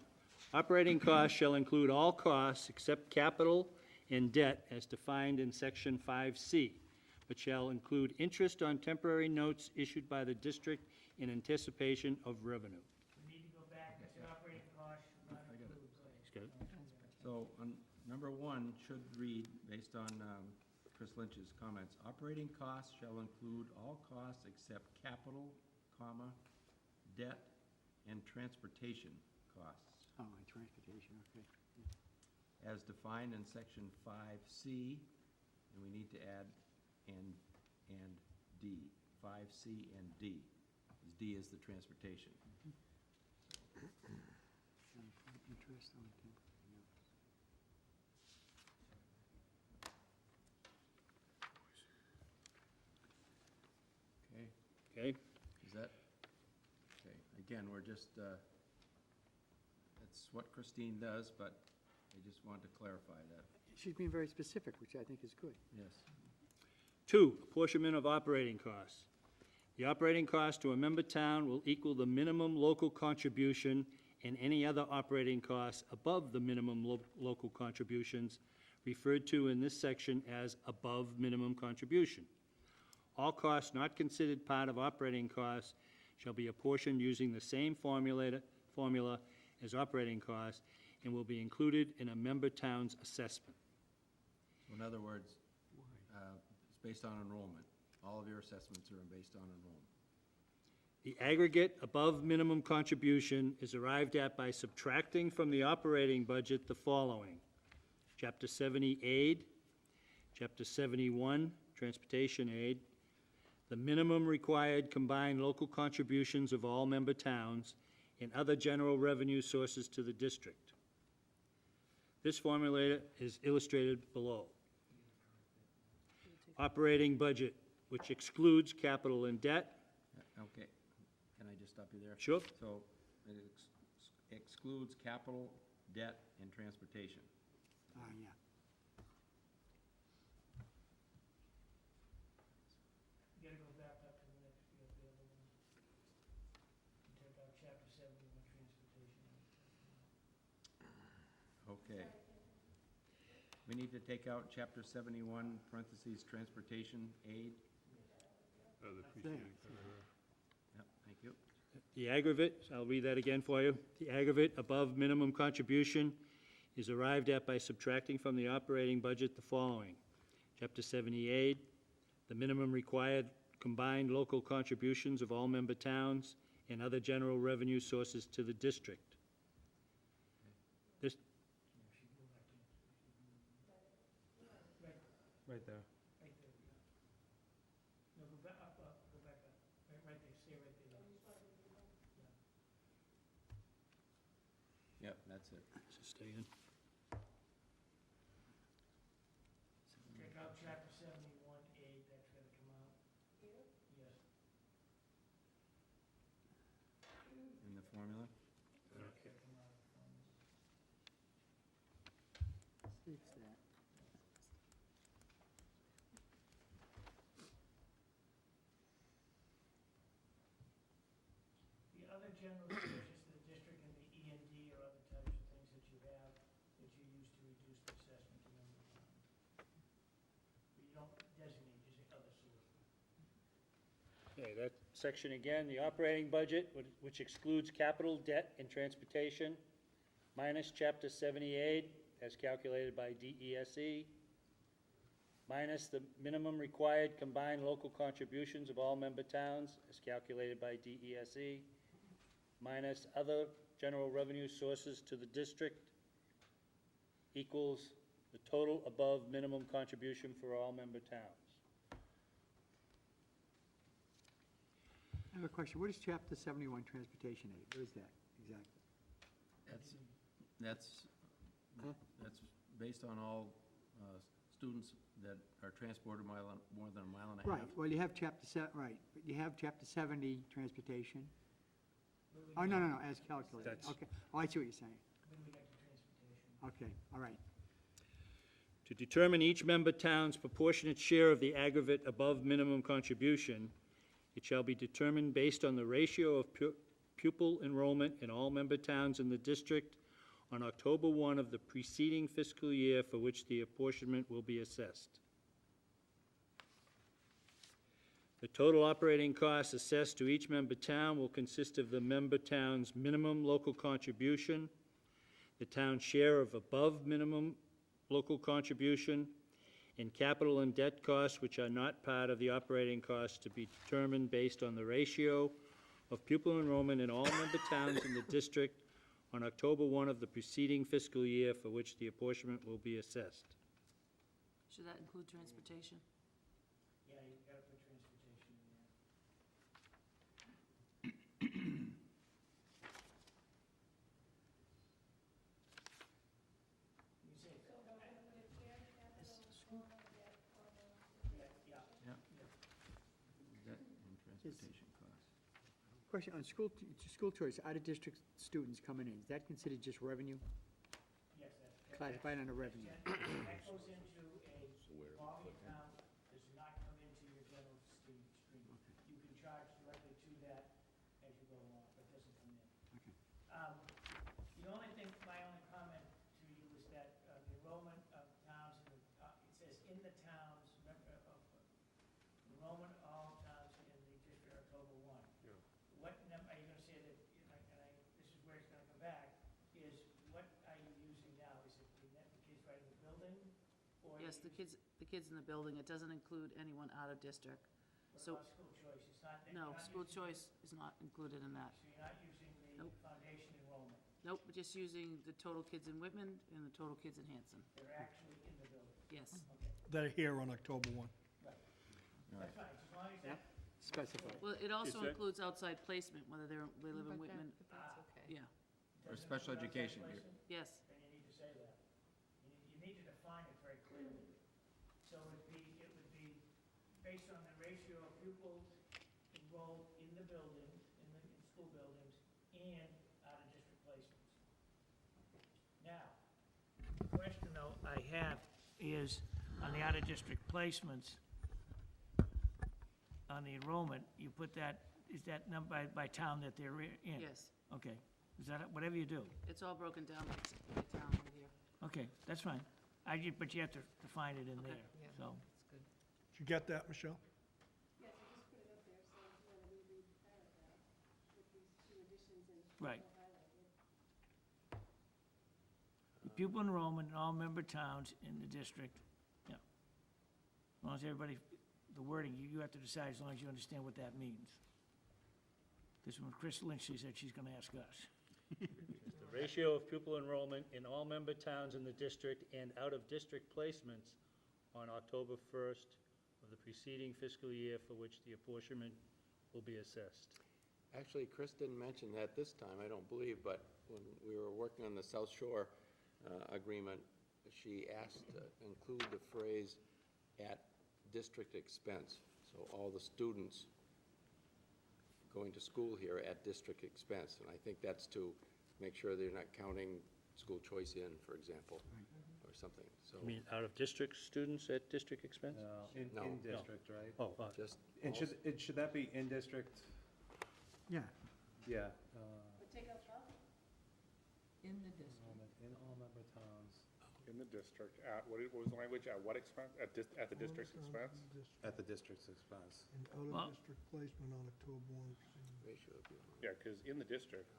operating costs shall include all costs except capital and debt as defined in Section 5C, but shall include interest on temporary notes issued by the district in anticipation of revenue. We need to go back, it's operating costs, should not include. Okay? So on number 1 should read, based on Chris Lynch's comments, operating costs shall include all costs except capital, comma, debt, and transportation costs, Oh, and transportation, okay. as defined in Section 5C, and we need to add and D, 5C and D, because D is the transportation. Interest on temporary notes. Okay, Okay? is that, okay, again, we're just, that's what Christine does, but I just wanted to clarify that, She's being very specific, which I think is good. yes. 2, apportionment of operating costs. The operating cost to a member town will equal the minimum local contribution and any other operating costs above the minimum local contributions referred to in this section as above minimum contribution. All costs not considered part of operating costs shall be apportioned using the same formula as operating costs and will be included in a member town's assessment. So in other words, it's based on enrollment. All of your assessments are based on enrollment. The aggregate above minimum contribution is arrived at by subtracting from the operating budget the following: Chapter 70 aid, Chapter 71 transportation aid, the minimum required combined local contributions of all member towns, and other general revenue sources to the district. This formula is illustrated below. Operating budget, which excludes capital and debt. Okay, can I just stop you there? Sure. So it excludes capital, debt, and transportation. Yeah. You gotta go back up to the next, the other one. You take out chapter 71, transportation. Okay. We need to take out chapter 71, parentheses, transportation aid. There. Yep, thank you. The aggregate, I'll read that again for you. The aggregate above minimum contribution is arrived at by subtracting from the operating budget the following: Chapter 78, the minimum required combined local contributions of all member towns and other general revenue sources to the district. This, Right there. right there, stay right there. Yep, that's it. So stay in. Check out chapter 71A, that's gonna come out. Yes. In the formula? That's gonna come out. It's that. The other general services to the district and the E and D or other types of things that you have that you use to reduce the assessment to member towns. But you don't designate, you say other sources. Okay, that section again, the operating budget, which excludes capital, debt, and transportation, minus chapter 78, as calculated by DESE, minus the minimum required combined local contributions of all member towns, as calculated by DESE, minus other general revenue sources to the district, equals the total above minimum contribution for all member towns. I have a question. What is chapter 71 transportation aid? What is that exactly? That's Huh? based on all students that are transported more than a mile and a half. Right, well, you have right, but you have chapter 70 transportation. Oh, no, as calculated. That's- Okay, oh, I see what you're saying. When we get to transportation. Okay, all right. To determine each member town's proportionate share of the aggregate above minimum contribution, it shall be determined based on the ratio of pupil enrollment in all member towns in the district on October 1 of the preceding fiscal year for which the apportionment will be assessed. The total operating costs assessed to each member town will consist of the member town's minimum local contribution, the town's share of above minimum local contribution, and capital and debt costs which are not part of the operating costs to be determined based on the ratio of pupil enrollment in all member towns in the district on October 1 of the preceding fiscal year for which the apportionment will be assessed. Should that include transportation? Yeah, you gotta put transportation in there. You say, Yeah. Debt and transportation costs. Question on school choice, out-of-district students coming in, is that considered just revenue? yes, Classified under revenue? that goes into a volume account, does not come into your general stream. You can charge directly to that as you go along, but it doesn't come in. Okay. The only thing, my only comment to you is that the enrollment of towns, it says in the towns, enrollment of all towns in the district October 1. Yeah. What number, are you gonna say that, this is where it's gonna come back, is what are you using now? Is it the kids right in the building? Or Yes, the kids in the building. It doesn't include anyone out of district. What So, about school choice? It's not, you're no, not school using- choice is not included in that. So you're not using the Nope. foundation enrollment, Nope, we're just using the total kids in Whitman and the total kids in Hanson. they're actually in the building. Yes. Okay, That are here on October 1. right. All That's right. fine, as long as that, Specified. Well, it also that- includes outside placement, whether they live in Whitman. But that's okay. Yeah, Or doesn't special include outside education, you're- placement, yes. then you need to say that. You need to define it very clearly. So it would be based on the ratio of pupils enrolled in the buildings, in school buildings, and out-of-district placements. Now, the question though I have is, on the out-of-district placements, on the enrollment, you put that, is that number by town that they're in? Yes. Okay, is that, whatever you do? It's all broken down by town right here. Okay, that's fine. But you have to define it in Okay. there, Yeah. so. That's good. Did you get that, Michelle? Yes, I just put it up there, so when we read the paragraph with these two additions and Right. highlighted. Pupil enrollment in all member towns in the district, yeah. As long as everybody, the wording, you have to decide as long as you understand what that means. This one, Chris Lynch, she said she's gonna ask us. The ratio of pupil enrollment in all member towns in the district and out-of-district placements on October 1st of the preceding fiscal year for which the apportionment will be assessed. Actually, Chris didn't mention that this time, I don't believe, but when we were working on the South Shore agreement, she asked to include the phrase "at district expense." So all the students going to school here at district expense. And I think that's to make sure they're not counting school choice in, for example, or something. So You mean out-of-district students at district expense? No. In district, right? Oh, just And should that be in district? Yeah. Yeah. But take out the, In the district. In all member towns, In the district, at, what was the language, at what expense? At the district's expense? at the district's expense. And out-of-district placement on October 1. ratio of Yeah, because in the district,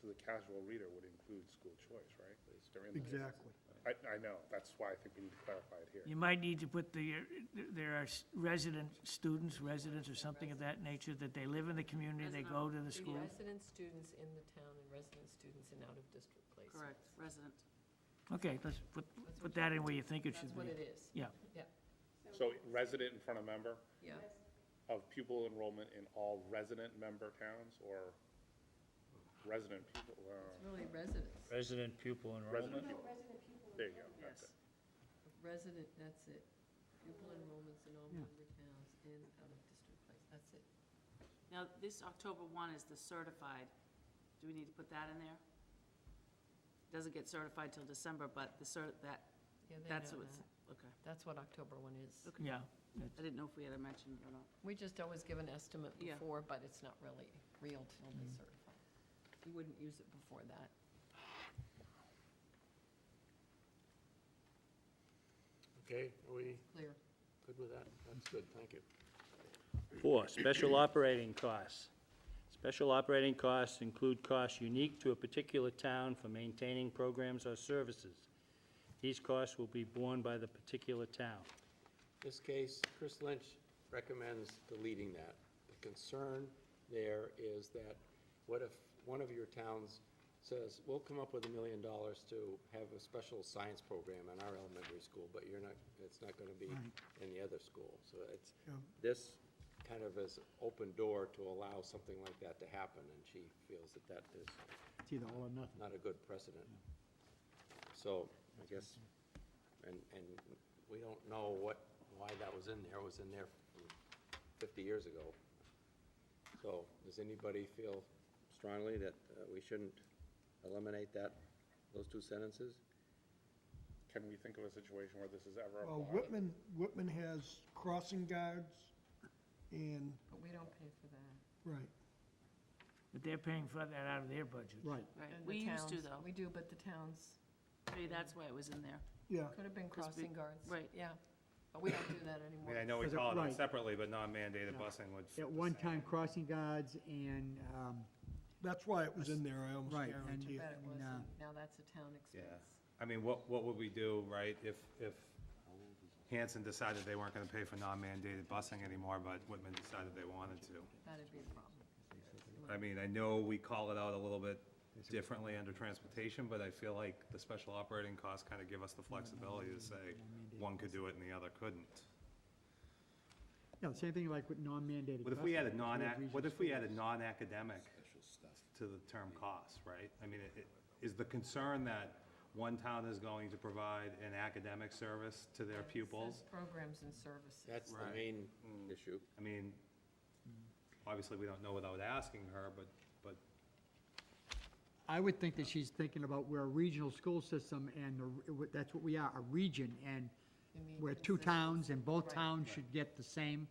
to the casual reader would include school choice, right? They're in the district. Exactly. I know, that's why I think we need to clarify it here. You might need to put there are resident students, residents or something of that nature, that they live in the community, they go to the school. Resident students in the town and resident students in out-of-district placements. Correct, resident. Okay, let's put that in where you think it should That's be. what it is. Yeah. Yeah, So resident in front of member yeah. of pupil enrollment in all resident member towns, or resident pupil, It's really residents. Resident pupil enrollment? resident pupil? resident pupil. There you go, that's it. Resident, that's it. Pupil enrollments in all Yeah. member towns in out-of-district place, that's it. Now, this October 1 is the certified. Do we need to put that in there? Doesn't get certified till December, but the Yeah, they that's know what it's, that. okay. That's what October 1 is. Okay. Yeah. I didn't know if we had to mention it or not. We just always give an estimate Yeah. before, but it's not really real till they certify. You wouldn't use it before that. Okay, are we Clear. good with that? That's good, thank you. 4, special operating costs. Special operating costs include costs unique to a particular town for maintaining programs or services. These costs will be borne by the particular town. In this case, Chris Lynch recommends deleting that. The concern there is that, what if one of your towns says, we'll come up with $1 million to have a special science program in our elementary school, but it's not gonna be in the other school. So it's, Yeah. this kind of is open door to allow something like that to happen, and she feels that that is It's either all or nothing. not a good precedent. So, I guess, and we don't know why that was in there. It was in there 50 years ago. So, does anybody feel strongly that we shouldn't eliminate those two sentences? Can we think of a situation where this is ever Well, applied? Whitman has crossing guards and, But we don't pay for that. right. But they're paying for that out of their budget. Right. Right, And we the used to, towns- though. We do, but the towns, Maybe that's why it was in there. Yeah, could have been 'Cause we- crossing guards. right. Yeah, but we don't do that I anymore. mean, I know we Because it- call it out right. separately, but non-mandated Yeah. busing would. fit At the one same. time, crossing guards and, that's why it was in there, I almost Right, guarantee it. But it and, wasn't. Now that's a town expense. I mean, what would we do, right, if Hanson decided they weren't gonna pay for non-mandated busing anymore, but Whitman decided they wanted to? That'd be a problem. I mean, I know we call it out a little bit differently under transportation, but I feel like the special operating costs kind of give us the flexibility to say one could do it and the other couldn't. yeah, the same thing like with non-mandated. What if we added busing. what if we added non-academic to the term costs, right? I mean, is the concern that one town is going to provide an academic service to their It says pupils? Programs and services. That's the Right. main issue. I mean, obviously, we don't know without asking her, but I would think that she's thinking about we're a regional school system and that's what we are, a region, and You mean we're two consistent. towns and both Right. towns should get the same.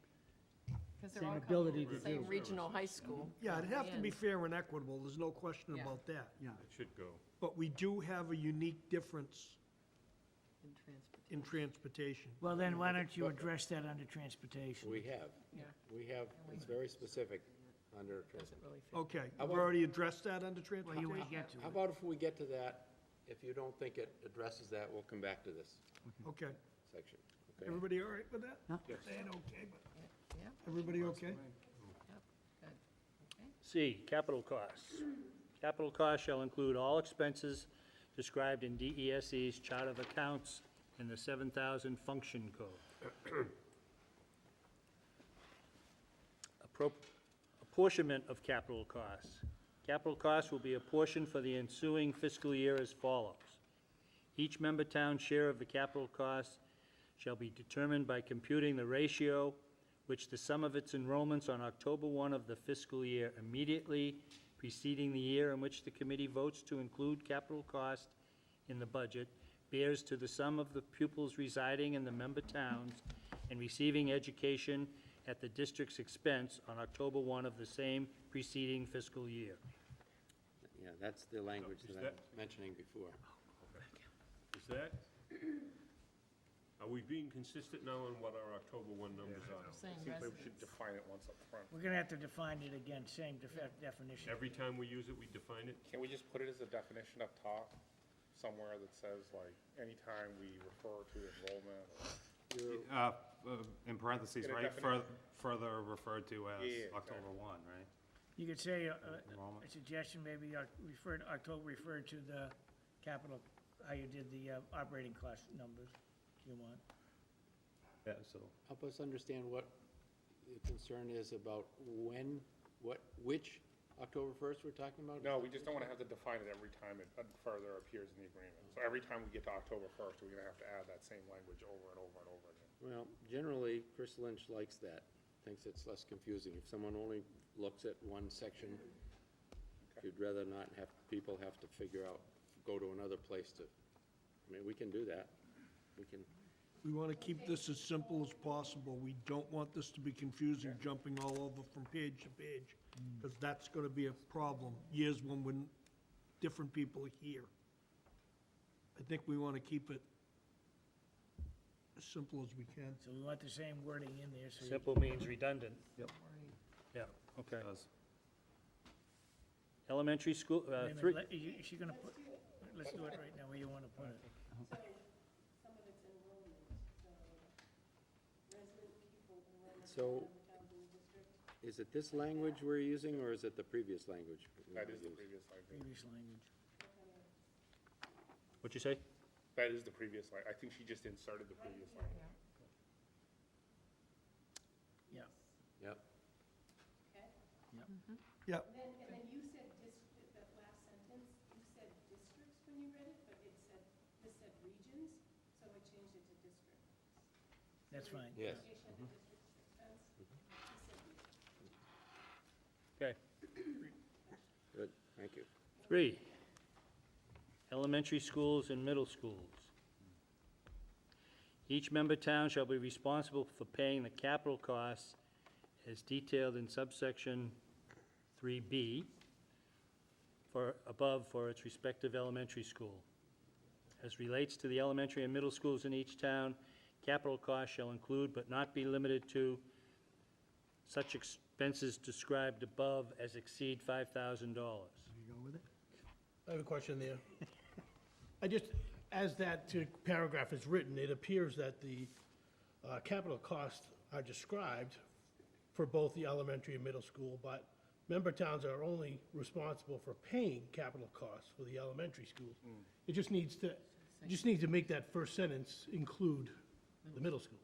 'Cause they're same all ability coming to from the same do. regional high school. Yeah, it'd have to be And- fair and equitable, there's no question Yeah. about that. Yeah. It should go. But we do have a unique difference In transportation. in transportation. Well, then why don't you address that under transportation? We have, Yeah, it's very specific under transportation. doesn't really fit. Okay, How we've about- already addressed that under Well, you transportation? might get to How it. about if we get to that, if you don't think it addresses that, we'll come back to this Okay, section, okay? everybody all right with that? Yeah. Saying okay, but, Yeah, everybody okay? good, okay. C, capital costs. Capital costs shall include all expenses described in DESE's chart of accounts and the 7,000 function code. apportionment of capital costs. Capital costs will be apportioned for the ensuing fiscal year as follows. Each member town's share of the capital costs shall be determined by computing the ratio which the sum of its enrollments on October 1 of the fiscal year immediately preceding the year in which the committee votes to include capital cost in the budget bears to the sum of the pupils residing in the member towns and receiving education at the district's expense on October 1 of the same preceding fiscal year. Yeah, that's the language Is that I that- was mentioning before. Is that, are we being consistent now on what our October 1 numbers are? Saying Seems like we residents. should define it once up front. We're gonna have to define it again, same definition. Every time we use it, we define it? Can't we just put it as a definition up top, somewhere that says, like, anytime we refer to enrollment or In parentheses, Get a right, definition. further referred to as Yeah, October 1, right? You could say, a Enrollment. suggestion, maybe October referred to the capital, how you did the operating cost numbers, if you want. Yeah, so, Help us understand what the concern is about which October 1st we're talking about? No, we just don't want to have to define it every time it further appears in the agreement. So every time we get to October 1st, we're going to have to add that same language over and over and over again. Well, generally, Chris Lynch likes that, thinks it's less confusing. If someone only looks at one section, you'd rather not have, people have to figure out, go to another place to, I mean, we can do that. We can, We want to keep this as simple as possible. We don't want this to be confusing, jumping all over from page to page, because that's going to be a problem years when different people are here. I think we want to keep it as simple as we can. So we want the same wording in there, so you Simple means redundant. Right. Yeah, okay. does. Elementary school, Wait a minute, three, is she gonna put, let's do it right now, where you wanna put it. So some of it's enrollment, so resident people enrollment So- in the town school district. is it this language we're using, or is it the previous language? That is the previous language. Previous language. what'd you say? That is the previous line. I think she just inserted the previous line. Yeah. Yep. Okay? Yeah, And then you said that last sentence, you said districts when you read it, but this said regions, so I changed it to districts. That's fine. Yes. Education at the district's expense. He said regions. Okay. Good, thank you. 3, elementary schools and middle schools. Each member town shall be responsible for paying the capital costs as detailed in subsection 3B for its respective elementary school. As relates to the elementary and middle schools in each town, capital costs shall include but not be limited to such expenses described above as exceed $5,000. I have a question there. I just, as that paragraph is written, it appears that the capital costs are described for both the elementary and middle school, but member towns are only responsible for paying capital costs for the elementary schools. It just needs to make that first sentence include the middle school,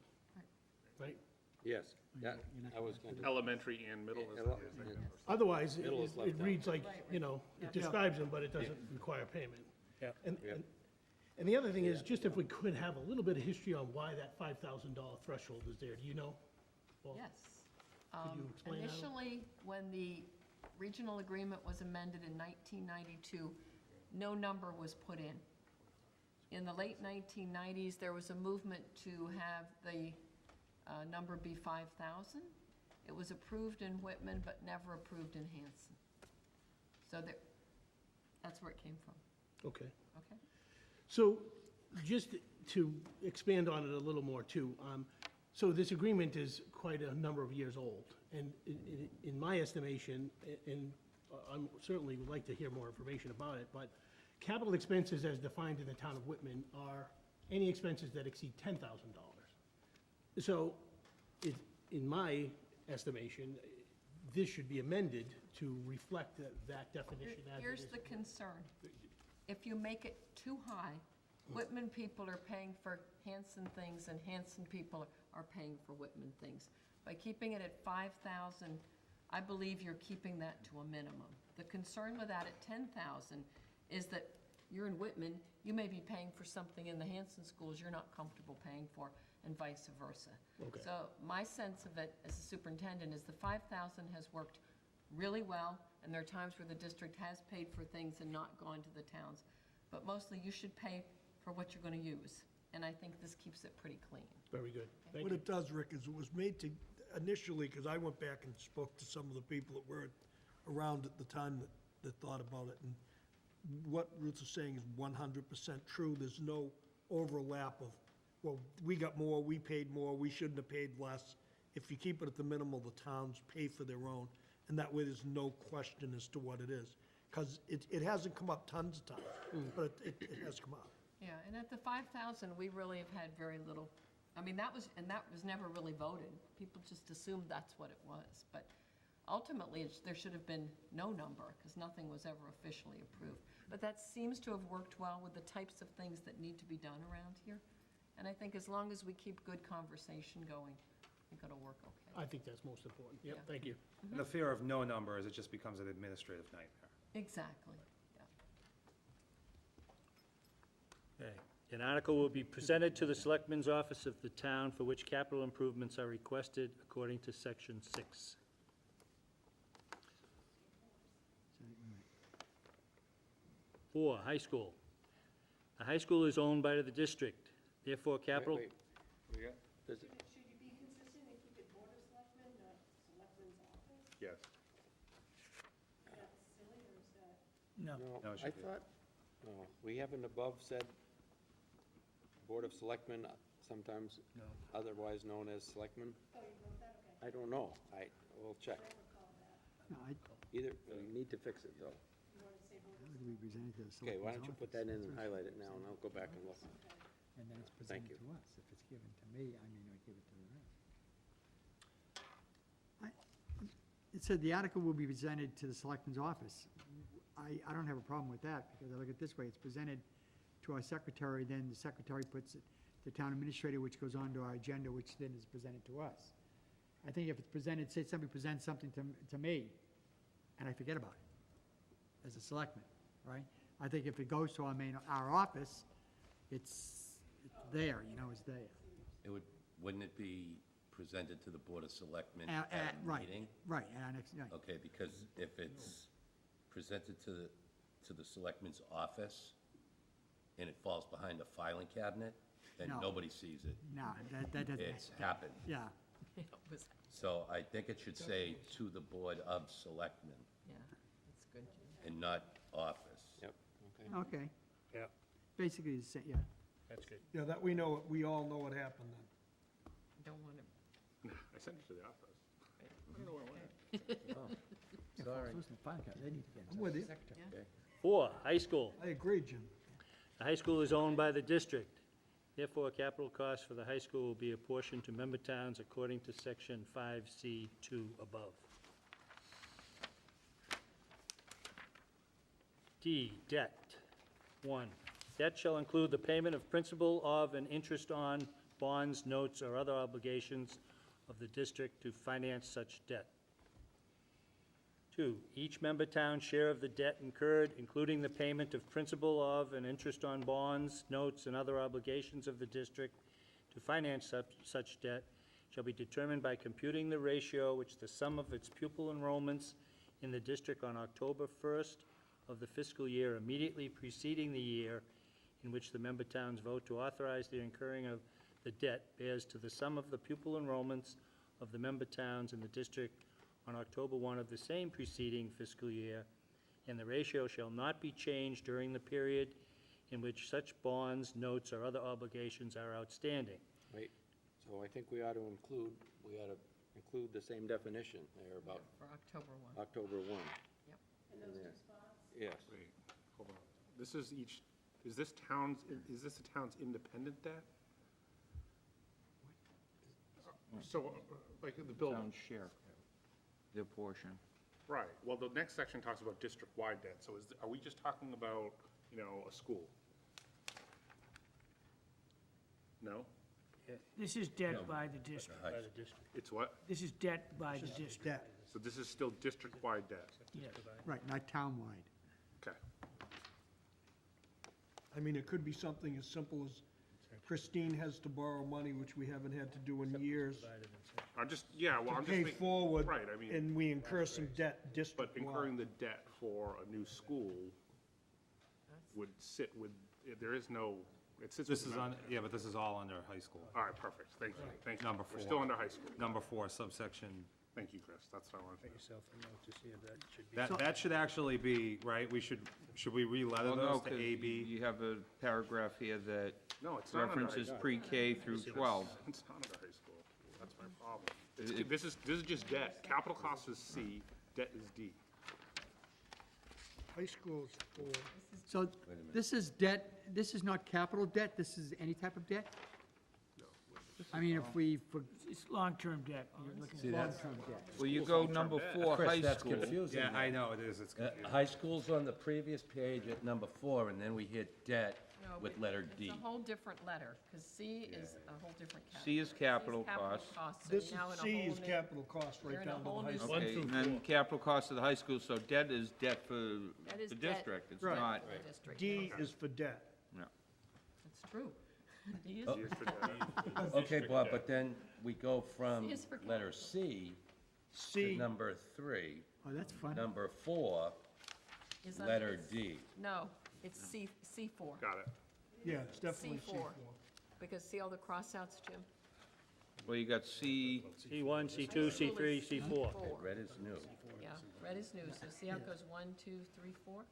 right? Yes, that, I was going to, Elementary and middle is Ele- Otherwise, Middle is it left out. reads like, it describes them, but it doesn't require payment. Yeah. And the other thing is, just if we could have a little bit of history on why that $5,000 threshold is there, do you know? Well, Yes. Could you explain that? Initially, when the regional agreement was amended in 1992, no number was put in. In the late 1990s, there was a movement to have the number be 5,000. It was approved in Whitman, but never approved in Hanson. So that's where it came from, Okay. okay? So, just to expand on it a little more too, so this agreement is quite a number of years old, and in my estimation, and I certainly would like to hear more information about it, but capital expenses as defined in the town of Whitman are any expenses that exceed $10,000. So, in my estimation, this should be amended to reflect that definition as it Here's is. the concern. If you make it too high, Whitman people are paying for Hanson things, and Hanson people are paying for Whitman things. By keeping it at 5,000, I believe you're keeping that to a minimum. The concern with that at 10,000 is that you're in Whitman, you may be paying for something in the Hanson schools you're not comfortable paying for, and vice versa. Okay. So my sense of it as a superintendent is the 5,000 has worked really well, and there are times where the district has paid for things and not gone to the towns. But mostly you should pay for what you're gonna use, and I think this keeps it pretty clean. Very good. Thank What you. it does, Rick, is it was made to, initially, because I went back and spoke to some of the people that were around at the time that thought about it, and what Ruth is saying is 100% true. There's no overlap of, well, we got more, we paid more, we shouldn't have paid less. If you keep it at the minimal, the towns pay for their own, and that way there's no question as to what it is. Because it hasn't come up tons of times, but it has come up. Yeah, and at the 5,000, we really have had very little, I mean, that was never really voted. People just assumed that's what it was. But ultimately, there should have been no number, because nothing was ever officially approved. But that seems to have worked well with the types of things that need to be done around here. And I think as long as we keep good conversation going, I think it'll work okay. I think that's most important. Yep, Yeah. thank you. And the fear of no number is it just becomes an administrative nightmare. Exactly, yeah. Okay. An article will be presented to the Selectmen's Office of the town for which capital improvements are requested according to Section 6. 4, high school. The high school is owned by the district, therefore capital... Wait, we got, Should you be consistent and keep it Board of Selectmen, not Selectmen's Office? Yes. That's silly, or is that? No. No, it I should be. thought, we haven't above said Board of Selectmen, sometimes otherwise known as Selectmen? Oh, you wrote that, okay. I don't know, I will check. I don't recall that. No, Either, we need to fix it, though. You want to say Board of How do we present it to the Okay, why don't you Selectmen's put that in office? and highlight it now, and I'll go back and look. And then it's Thank presented you. to us. If it's given to me, I may not give it to the rest. It said the article will be presented to the Selectmen's office. I don't have a problem with that, because I look at it this way, it's presented to our secretary, then the secretary puts it to town administrator, which goes on to our agenda, which then is presented to us. I think if it's presented, say somebody presents something to me, and I forget about it, as a selectman, right? I think if it goes to our office, it's there, it's there. It would, wouldn't it be presented to the Board of Selectmen At- at a right, meeting? Right, at our next, right. Okay, because if it's presented to the Selectmen's office and it falls behind a filing cabinet, then No. nobody sees it. No, that doesn't. It's happened. Yeah, Yeah, it was, So I think it should say to the Board of Selectmen yeah, that's good, Jim. and not office. Yep, okay. okay. Yeah, Basically, it's, yeah. that's good. Yeah, that we know, we all know what happened then. Don't want to, I sent it to the office. I don't know where it went. Sorry. I'm with you. yeah. 4, high school. I agree, Jim. The high school is owned by the district. Therefore, capital costs for the high school will be apportioned to member towns according to Section 5C2 above. D, debt. 1, debt shall include the payment of principal of and interest on bonds, notes, or other obligations of the district to finance such debt. 2, each member town's share of the debt incurred, including the payment of principal of and interest on bonds, notes, and other obligations of the district to finance such debt, shall be determined by computing the ratio which the sum of its pupil enrollments in the district on October 1st of the fiscal year immediately preceding the year in which the member towns vote to authorize the incurring of the debt bears to the sum of the pupil enrollments of the member towns in the district on October 1 of the same preceding fiscal year, and the ratio shall not be changed during the period in which such bonds, notes, or other obligations are outstanding. Wait, so I think we ought to include the same definition there about For October 1. October 1. And those Yeah. two spots? Yes. Wait, hold on. This is the town's independent debt? So, like, the building. share, their portion. Right, well, the next section talks about district-wide debt, so are we just talking about, a school? No? This is debt by the district. High- It's what? This is debt by the district. Debt. So this is still district-wide debt? Yes. Right, not townwide. Okay. I mean, it could be something as simple as Christine has to borrow money, which we haven't had to do in years, I'm just, yeah, well, to I'm just pay making. forward, Right, I mean, and we incur some debt but district-wide. incurring the debt for a new school would sit with, there is no, it sits with This the is member. on, yeah, but this is all under high school. All right, perfect, thank you, thank you. Number We're 4. still under high school. Number 4, subsection, Thank you, Chris, that's what I wanted to know. Yourself a note to see if that should be. that should actually be, right, should we re-letter Well, no, those to 'cause A, B? you have a paragraph here that No, it's not under high references school. pre-K through 12. It's not under high school, that's my problem. It- This is just debt, capital cost is C, debt is D. High school's for, So this is debt, this is not capital debt, this is any type of debt? I mean, if we, for It's long-term debt. You're looking See, at that's, long-term debt. Well, you go number 4, Chris, high that's school. confusing. Yeah, I know, it is, it's confusing. High school's on the previous page at number 4, and then we hit debt No, with but letter D. It's a whole different letter, because C is a whole different category. C is capital C is capital costs. costs, so this is, now in a C whole is new- capital cost you're right in a down to the whole high new school. Okay, and then capital cost of the high school, so debt is debt for That is the debt. district. It's Right. not, the district. D is for debt. It's true. D is, Oh. Okay, Bob, but then we go from C is for letter C to C, number 3, Oh, that's fun. number 4, is under- letter it's- D. No, it's C4. Got it. yeah, it's definitely C4. C4. Because see all the crossouts, Jim? well, you got C, C1, C2, C3, C4. Four. Red is new. Yeah, red is new, so see how it goes 1, 2, 3, 4?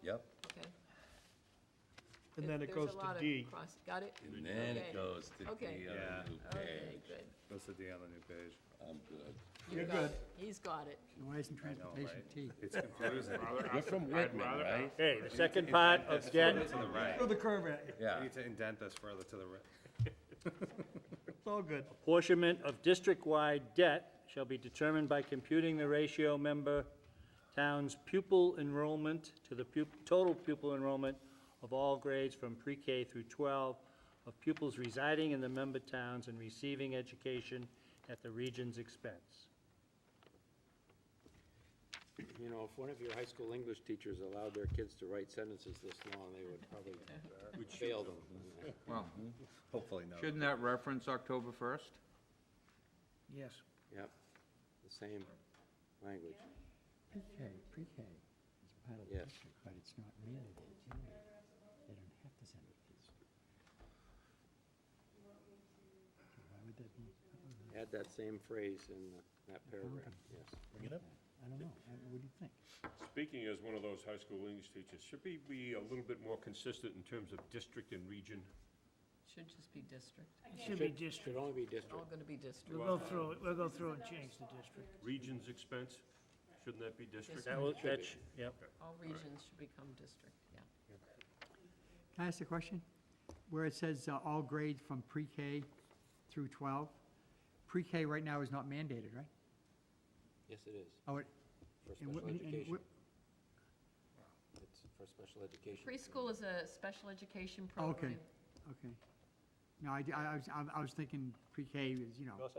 Yep. Okay. And then it There's goes a to lot of D. Got it? And then Okay. it goes to Okay. D on Yeah. the new Okay, page. good. Goes to D on the new page. I'm good. You You're got good. it. He's got it. Why isn't transportation T? It's confusing. You're from Whitman, right? Okay, the second part of debt, To the right. Throw the curve at you. Yeah. We need to indent this further to the right. It's all good. apportionment of district-wide debt shall be determined by computing the ratio member town's pupil enrollment to the total pupil enrollment of all grades from pre-K through 12 of pupils residing in the member towns and receiving education at the region's expense. You know, if one of your high school English teachers allowed their kids to write sentences this long, they would probably fail them. well, Hopefully no. shouldn't that reference October 1st? Yes. Yep, the same language. Pre-K is part of the Yes. district, but it's not mandated. They don't have to send it kids. Why would that be? Add that same phrase in that paragraph, yes. Bring it up. I don't know. What do you think? Speaking as one of those high school English teachers, should we be a little bit more consistent in terms of district and region? Should just be district. It should be Should district. only be All district. gonna be district. We'll go through and change the district. Region's expense, shouldn't that be district? That was, that's, yep. All regions should become district, yeah. Can I ask a question? Where it says all grades from pre-K through 12, pre-K right now is not mandated, right? Yes, it is, Oh, it, for and special education. what, It's for special education. Preschool is a special education oh, program. okay. No, I was thinking pre-K is, you know,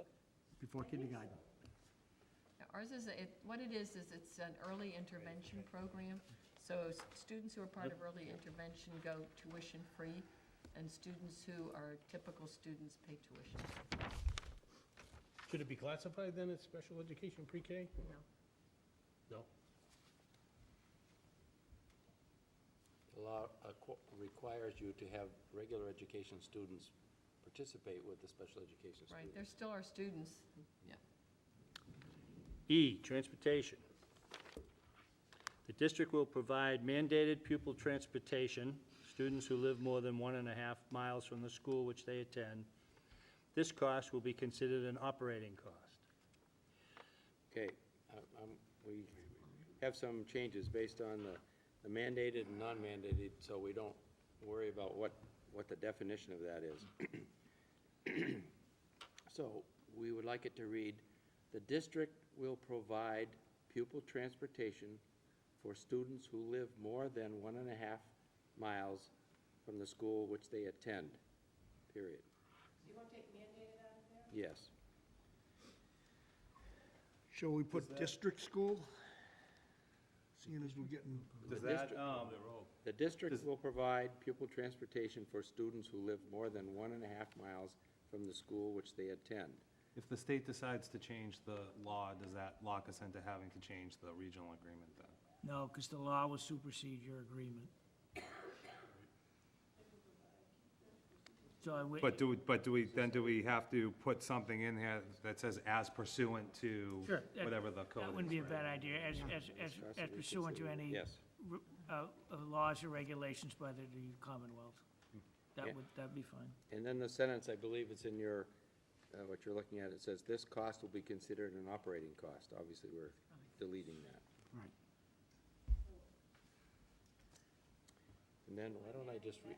before kindergarten. Now, ours is, what it is it's an early intervention program. So students who are part of early intervention go tuition-free, and students who are typical students pay tuition. Should it be classified then as special education pre-K? No. No. The law requires you to have regular education students participate with the special education Right, students. there still are students, yeah. E, transportation. The district will provide mandated pupil transportation, students who live more than 1.5 miles from the school which they attend. This cost will be considered an operating cost. Okay, we have some changes based on the mandated and non-mandated, so we don't worry about what the definition of that is. So, we would like it to read, the district will provide pupil transportation for students who live more than 1.5 miles from the school which they attend. period. So you won't take mandated out of there? Yes. Shall we put district school? Seeing as we're getting, Does The that, district- The district will provide pupil transportation for students who live more than 1.5 miles from the school which they attend. if the state decides to change the law, does that lock us into having to change the regional agreement then? No, because the law will supersede your agreement. So I would. But do we have to put something in here that says as pursuant to Sure, whatever the code is? That wouldn't be a right? bad idea, as pursuant to any Yes. laws or regulations by the Commonwealth. Yeah. That'd be fine. And then the sentence, I believe it's in your, what you're looking at, it says, "This cost will be considered an operating cost." Obviously, we're deleting that. Right. And then, why don't I just read,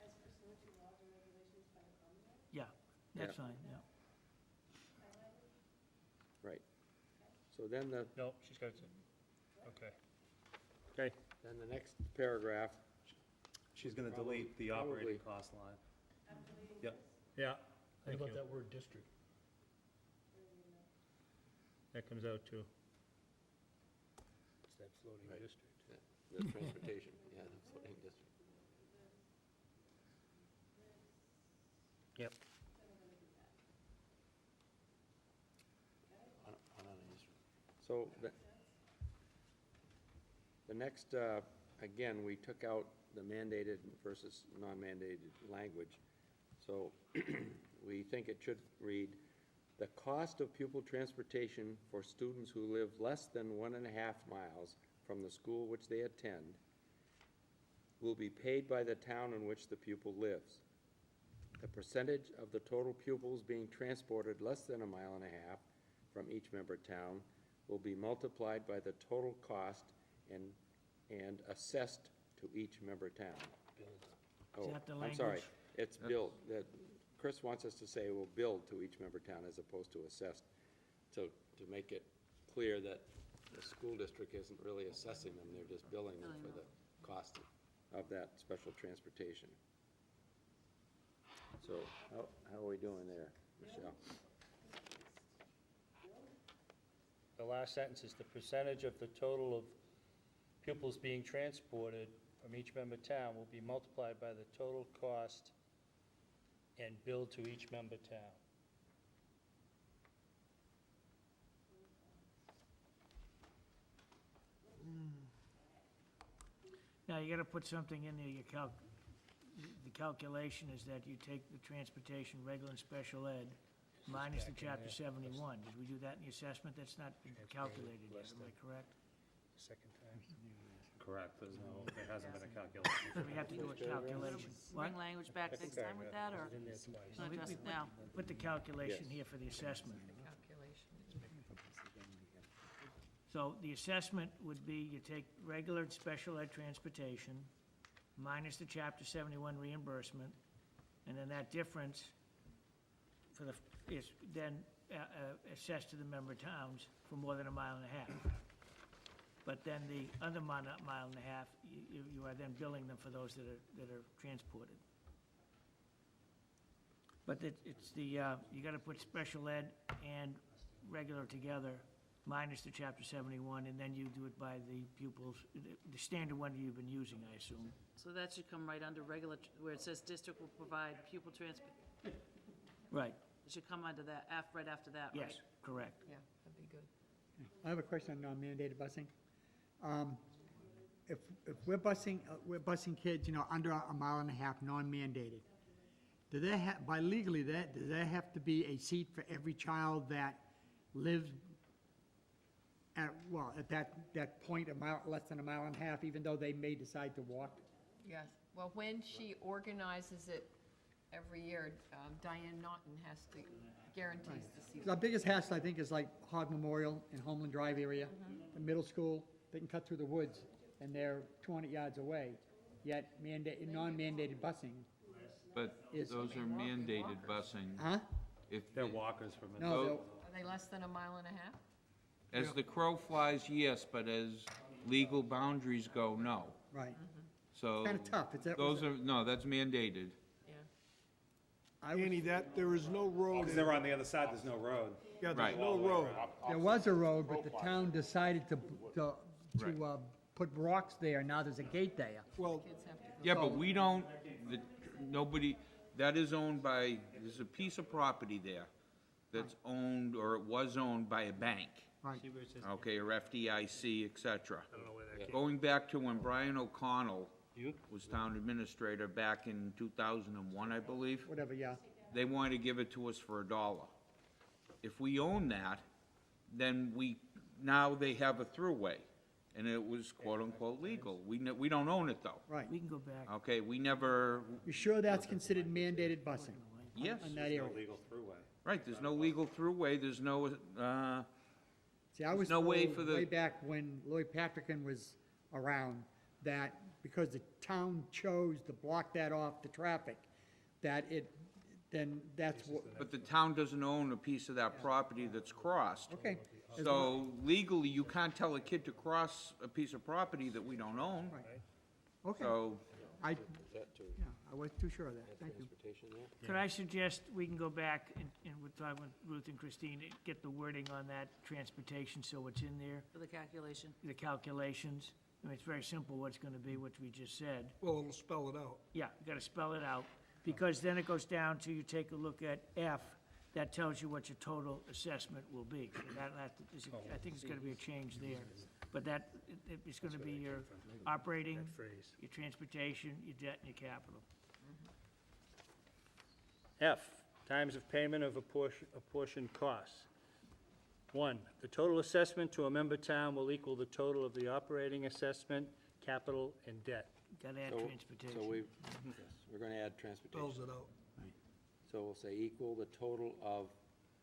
As pursuant to laws or regulations by the Commonwealth? Yeah, that's Yeah. fine, yeah. right. So then the, No, she's got it. Okay. then the next paragraph, She's gonna delete the operating cost line. Yep. Yeah, What about that word district? That comes out too. It's that floating Right. district. the transportation, yeah, the floating district. Yep. So the next, again, we took out the mandated versus non-mandated language. So we think it should read, "The cost of pupil transportation for students who live less than 1.5 miles from the school which they attend will be paid by the town in which the pupil lives. The percentage of the total pupils being transported less than 1.5 miles from each member town will be multiplied by the total cost and assessed to each member town." Oh, that the I'm sorry, language? it's billed, that, Chris wants us to say will build to each member town as opposed to assessed, to make it clear that the school district isn't really assessing them, they're just billing them for the cost of that special transportation. So, how are we doing there, Michelle? The last sentence is, "The percentage of the total of pupils being transported from each member town will be multiplied by the total cost and billed to each member town." Now, you gotta put something in there, the calculation is that you take the transportation, regular and special ed, minus the chapter 71. Did we do that in the assessment? That's not been calculated yet, am I correct? Second time. Correct, there hasn't been a calculation. So we have to do a calculation. What? Bring language back next time with that, or In there twice. not address it now? Put the calculation Yes. here for the assessment. Calculation. So the assessment would be, you take regular and special ed transportation, minus the chapter 71 reimbursement, and then that difference for the, is then assessed to the member towns for more than 1.5 miles. But then the other mile and a half, you are then billing them for those that are transported. But it's the, you gotta put special ed and regular together, minus the chapter 71, and then you do it by the pupils, the standard one you've been using, I assume. So that should come right under regular, where it says district will provide pupil transport. Right, It should come under that, right after that, right? yes, correct. Yeah, that'd be good. I have a question on non-mandated busing. If we're busing kids, under 1.5 miles, non-mandated, do they have, by legally, does there have to be a seat for every child that lives at that point, less than 1.5 miles, even though they may decide to walk? Yes, well, when she organizes it every year, Diane Naughton has to, guarantees the seat. The biggest hassle, I think, is like Hog Memorial and Homeland Drive area, the middle school, they can cut through the woods, and they're 200 yards away, yet non-mandated busing. But Is- those are mandated busing. Huh? If, They're walkers from No, Oh. they'll- Are they less than 1.5 miles? as the crow flies, yes, but as legal boundaries go, no. right. So. Kinda tough. It's that- Those are, no, that's mandated. Yeah. Annie, there is no road. Because they're on the other side, there's no road. Yeah, there's Right. no road. There was a road, but the town decided to put rocks there, now there's a gate there. Well, Yeah, but we don't, nobody, that is owned by, there's a piece of property there that's owned, or it was owned by a bank, Right. okay, or FDIC, et cetera. Going back to when Brian O'Connell was town administrator back in 2001, I believe, Whatever, yeah. they wanted to give it to us for $1. If we own that, then now they have a throughway, and it was quote-unquote legal. We don't own it, though. Right. We can go back. Okay, we never, You sure that's considered mandated busing yes, in that area? Legal throughway. right, there's no legal throughway, there's no, See, I was no way told for the- way back when Lloyd Patrickin was around, that because the town chose to block that off the traffic, then that's what, but the town doesn't own a piece of that property that's crossed. okay. So legally, you can't tell a kid to cross a piece of property that we don't own. Okay, So, I, Is that to yeah, I wasn't too sure of that, thank you. transportation there? Could I suggest we can go back and we'll talk with Ruth and Christine, and get the wording on that transportation, so it's in there, For the calculation. the calculations. I mean, it's very simple what's gonna be, what we just said. well, it'll spell it out. Yeah, you gotta spell it out, because then it goes down to, you take a look at F, that tells you what your total assessment will be. So I think it's gonna be a change there. But it's gonna be your operating, your transportation, your debt, and your capital. F, times of payment of apportioned costs. 1, the total assessment to a member town will equal the total of the operating assessment, capital, and debt. Gotta add So transportation. we're gonna add transportation. Spells it out. So we'll say equal the total of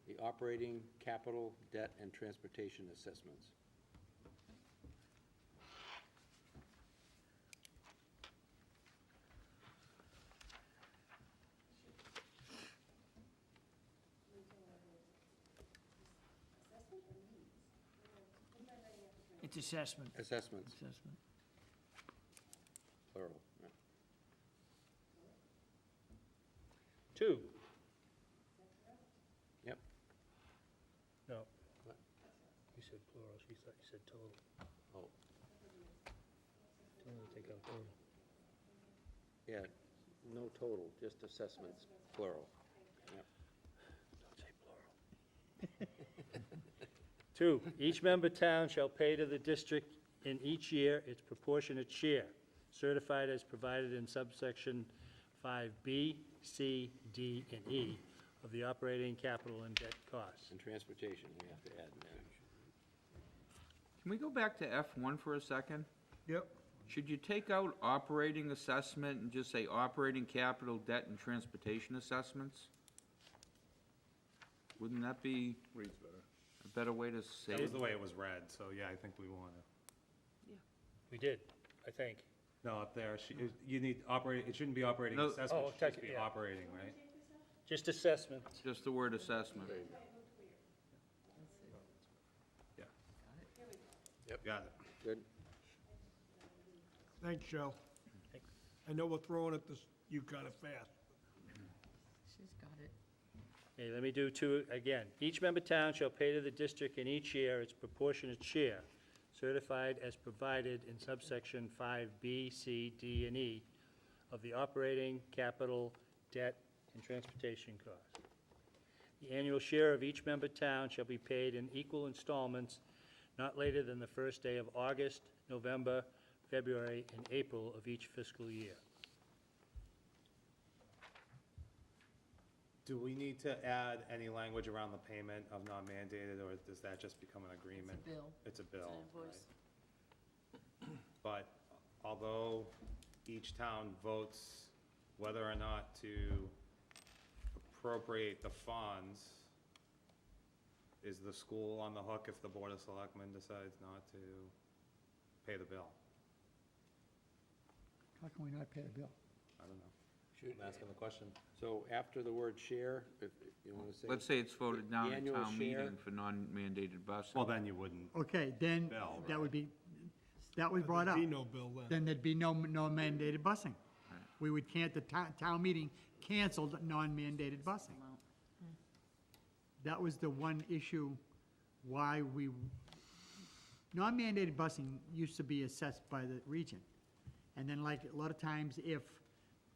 the operating, capital, debt, and transportation assessments. It's assessment. Assessments, Assessment. plural. Yeah. 2, Yep. no. What? You said plural, she thought you said total. Oh, Take out total. yeah, no total, just assessments, plural. Yep. Don't say plural. 2, each member town shall pay to the district in each year its proportionate share, certified as provided in subsection 5B, C, D, and E of the operating, capital, and debt costs. And transportation, we have to add in there. can we go back to F1 for a second? Yep. Should you take out operating assessment and just say operating capital, debt, and transportation assessments? Wouldn't that be Reads better. a better way to say That was it? the way it was read, so yeah, I think we want to. We did, I think. No, up there, you need operating, it shouldn't be operating No. assessment, Oh, it should just be yeah. operating, right? Just assessment. Just the word assessment. Yeah. Yep. Got it. Good. Thanks, Joe. I know we're throwing at you kind of fast. She's got it. Okay, let me do 2 again. Each member town shall pay to the district in each year its proportionate share, certified as provided in subsection 5B, C, D, and E of the operating, capital, debt, and transportation costs. The annual share of each member town shall be paid in equal installments not later than the first day of August, November, February, and April of each fiscal year. Do we need to add any language around the payment of non-mandated, or does that just become an agreement? Bill. It's a bill, It's an invoice. right? But although each town votes whether or not to appropriate the funds, is the school on the hook if the Board of Selectmen decides not to pay the bill? How can we not pay the bill? I don't know. I'm asking the question. So after the word share, if you want to say. Let's say it's voted down at annual town share. meeting for non-mandated busing. Well, then you wouldn't. Okay, then, Bill, that right. would be, that was brought up. There'd be no bill then. Then there'd be no mandated busing. We would can't, the town meeting canceled non-mandated busing. That was the one issue why non-mandated busing used to be assessed by the region. And then like a lot of times if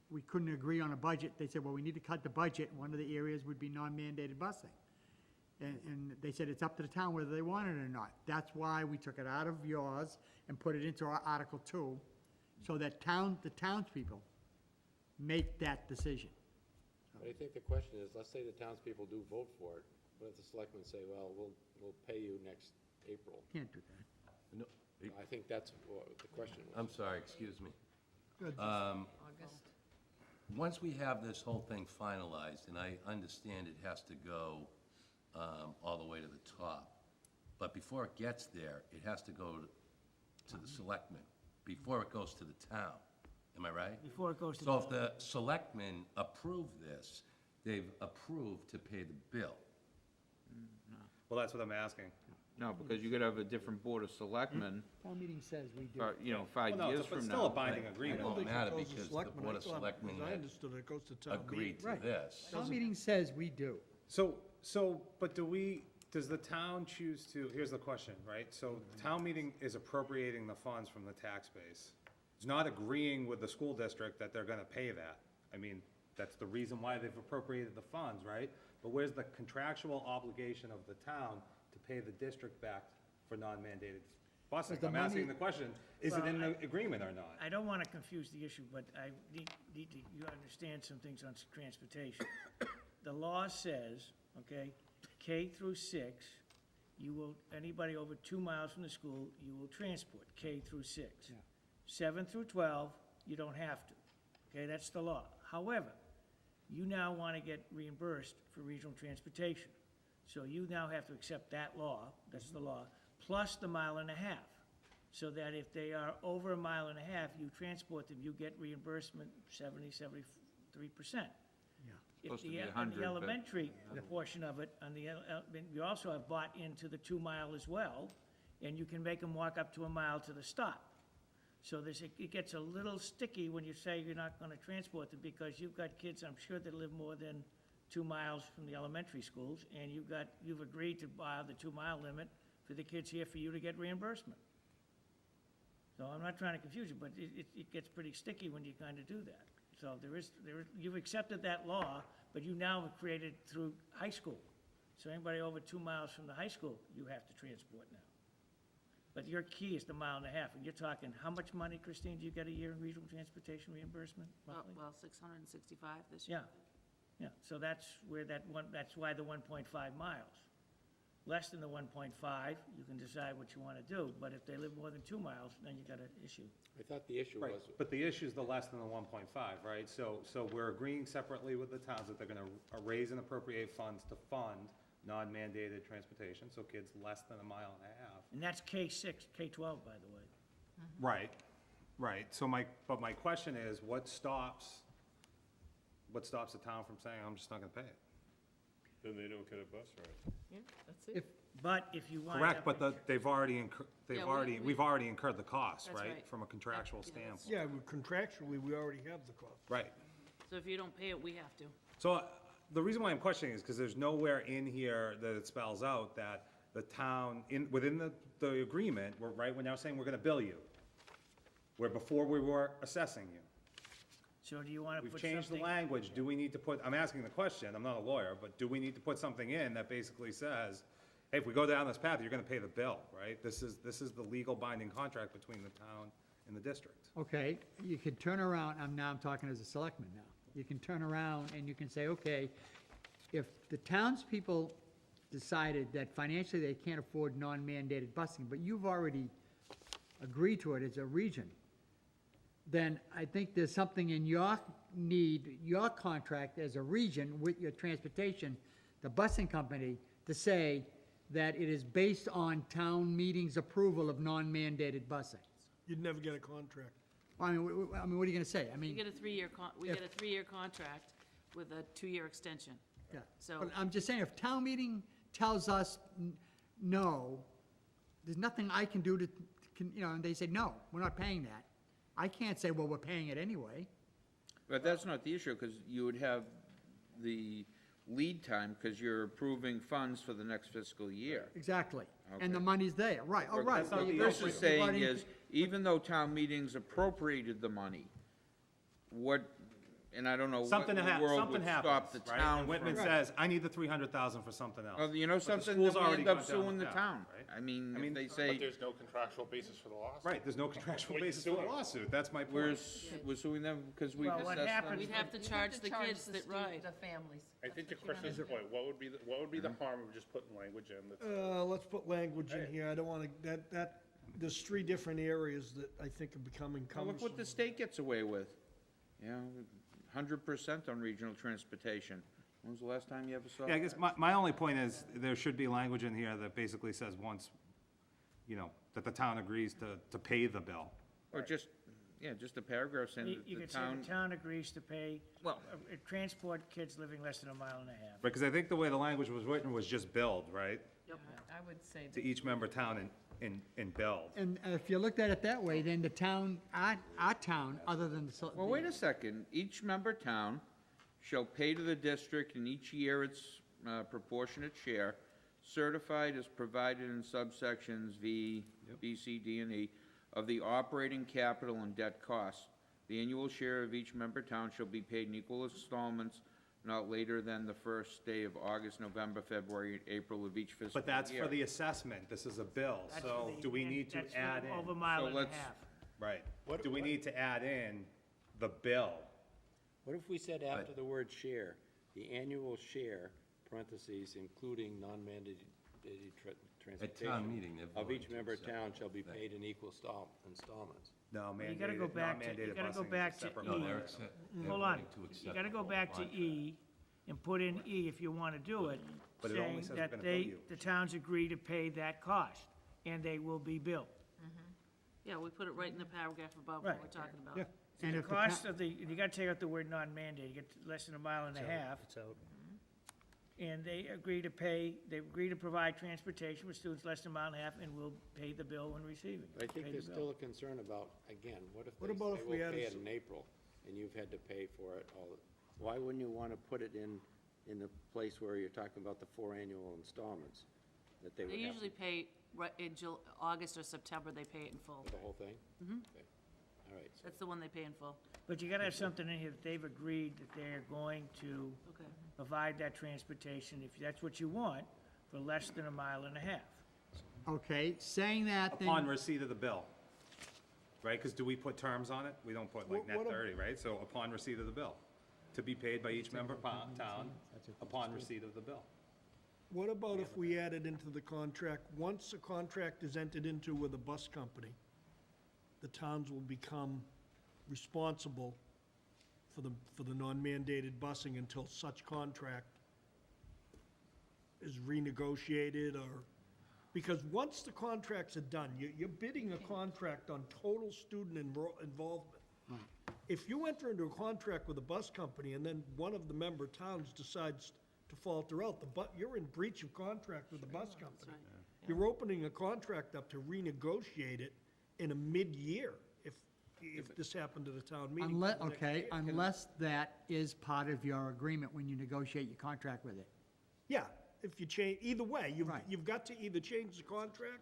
we couldn't agree on a budget, they said, well, we need to cut the budget. One of the areas would be non-mandated busing. And they said it's up to the town whether they want it or not. That's why we took it out of yours and put it into our Article 2, so that the townspeople make that decision. But I think the question is, let's say the townspeople do vote for it, what if the selectmen say, well, we'll pay you next April? Can't do that. No, I think that's what the question was. I'm sorry, excuse me. August. Once we have this whole thing finalized, and I understand it has to go all the way to the top, but before it gets there, it has to go to the selectmen, before it goes to the town. Am I right? Before it goes to So if the selectmen approve this, they've approved to pay the bill. Well, that's what I'm asking. No, because you could have a different board of selectmen, Town meeting says we do. 5 Well, no, years but from still a now. binding It agreement. won't matter goes to because the selectmen. Board I of thought- Selectmen as I had understood it, it goes to town meeting. agreed to Right. this. Town meeting says we do. But does the town choose to, here's the question, right? So town meeting is appropriating the funds from the tax base. It's not agreeing with the school district that they're gonna pay that. I mean, that's the reason why they've appropriated the funds, right? But where's the contractual obligation of the town to pay the district back for non-mandated busing? But the I'm asking money- the question, is it Well, in the agreement or not? I don't want to confuse the issue, but I need to, you understand some things on transportation. The law says, okay, K through 6, you will, anybody over 2 miles from the school, you will transport, K through 6. 7 through 12, you don't have to, okay, that's the law. However, you now want to get reimbursed for regional transportation. So you now have to accept that law, that's the law, plus the 1.5 miles. So that if they are over 1.5 miles, you transport them, you get reimbursement 73%. If Supposed to be on 100, the but- elementary portion of it, you also have bought into the 2 mile as well, and you can make them walk up to 1 mile to the stop. So it gets a little sticky when you say you're not gonna transport them, because you've got kids, I'm sure, that live more than 2 miles from the elementary schools, and you've agreed to buy the 2 mile limit for the kids here for you to get reimbursement. So I'm not trying to confuse you, but it gets pretty sticky when you kind of do that. So you've accepted that law, but you now have created through high school. So anybody over 2 miles from the high school, you have to transport now. But your key is the 1.5 miles, and you're talking, how much money, Christine, do you get a year in regional transportation reimbursement, roughly? Well, 665 this year. Yeah, so that's why the 1.5 miles. Less than the 1.5, you can decide what you want to do, but if they live more than 2 miles, then you got an issue. I thought the issue Right, was, but the issue's the less than the 1.5, right? So we're agreeing separately with the towns that they're gonna raise and appropriate funds to fund non-mandated transportation, so kids less than 1.5 miles. And that's K-6, K-12, by the way. Right, so my question is, what stops the town from saying, I'm just not gonna pay it? Then they don't get a bus ride. Yeah, that's it. But if you wind Correct, up... but they've already incurred, we've already incurred the cost, That's right? right. From a contractual Yeah, standpoint. Yeah, contractually, we already have the cost. Right. So if you don't pay it, we have to. So the reason why I'm questioning is because there's nowhere in here that it spells out that the town, within the agreement, we're now saying we're gonna bill you, where before we were assessing you. So do you want to We've put changed the something... language. Do we need to put, I'm asking the question, I'm not a lawyer, but do we need to put something in that basically says, hey, if we go down this path, you're gonna pay the bill, right? This is the legal binding contract between the town and the district. Okay, you can turn around, I'm talking as a selectman now. You can turn around and you can say, okay, if the townspeople decided that financially they can't afford non-mandated busing, but you've already agreed to it as a region, then I think there's something in your contract as a region with your transportation, the busing company, to say that it is based on town meeting's approval of non-mandated busing. You'd never get a contract. I mean, what are you gonna say? I We mean, get a 3-year, we get a 3-year contract with a 2-year extension. yeah. So- But I'm just saying, if town meeting tells us no, there's nothing I can do and they say, no, we're not paying that. I can't say, well, we're paying it anyway. But that's not the issue, because you would have the lead time, because you're approving funds for the next fiscal year. Exactly. And the Okay. money's there, right, all right. What this is saying is, even though town meetings appropriated the money, what, and I don't know what in the world would stop the right? town And Whitman from. says, I need the 300,000 for something else. Well, you know But the something, school's then we already end up gone down suing the path, town. right? I mean, if they But say, there's no contractual basis for the lawsuit. Right, there's no contractual What are you basis for the suing? lawsuit, that's my we're, point. we're suing them because we've Well, what assessed happens- them. We'd have to charge the kids that ride. The families. I think to Chris's point, what would be the harm of just putting language in that's? Let's put language in here, I don't wanna, there's 3 different areas that I think are becoming Now, look cumbersome. what the state gets away with. You know, 100% on regional transportation. When was the last time you ever saw that? Yeah, I guess my only point is, there should be language in here that basically says once, that the town agrees to pay the bill. Or just, yeah, just a paragraph saying You that you the could say town. the town agrees to pay, Well- transport kids living less than a mile and a half. Because I think the way the language was written was just billed, right? I would say To each member town and billed. And if you looked at it that way, then the town, our town, other than the. Well, wait a second. Each member town shall pay to the district in each year its proportionate share, certified as provided in subsections V, B, C, D, and E, of the operating capital and debt costs. The annual share of each member town shall be paid in equal installments not later than the first day of August, November, February, and April of each fiscal year. But that's for the assessment, this is a bill, That's so the- do we and need to that's for add in? over a mile So and a let's- half. Right, do we need to add in the bill? What if we said after the word share, the annual share, parentheses, including non-mandated transportation meeting, they're of each voting to member accept town the shall be whole paid in equal installments. No, You gotta go mandated, back to, you non-mandated gotta go busing is a back to separate E. No, matter. they're Hold on, voting to you accept gotta the go whole back to contract. E and put in E if you wanna do it, But it only saying says we're that gonna bill they, you. the towns agree to pay that cost, and they will be billed. Yeah, we put it right in the paragraph above what Right. we're talking about. Yeah. And The if the cost of the, you gotta take out the word non-mandated, you get less than a mile and a half. And they agree to pay, they agree to provide transportation for students less than a mile and a half, and will pay the bill when receiving. But I think Pay there's the still bill. a concern about, again, what if What they about say if we we'll added pay it some- in April, and you've had to pay for it all? Why wouldn't you want to put it in the place where you're talking about the 4 annual installments? That they would They have usually pay, right in August or September, they pay it in full. for the whole thing? Mm-hmm. All right, so That's the one they pay in full. But you gotta have something in here that they've agreed that they're going to Okay. provide that transportation, if that's what you want, for less than a mile and a half. Okay, saying that, then. Upon receipt of the bill, right? Because do we put terms on it? We don't put like net What- 30, right? So upon receipt of the bill, to be paid by each member town upon receipt of the bill. What about if we added into the contract, once a contract is entered into with a bus company, the towns will become responsible for the non-mandated busing until such contract is renegotiated, or, because once the contracts are done, you're bidding a contract on total student involvement. If you enter into a contract with a bus company and then one of the member towns decides to falter out, you're in breach of contract with the bus company. You're opening a contract up to renegotiate it in a mid-year, if this happened to the town meeting. Unless, okay, unless that is part of your agreement when you negotiate your contract with it. Yeah, if you change, either way, Right. you've got to either change the contract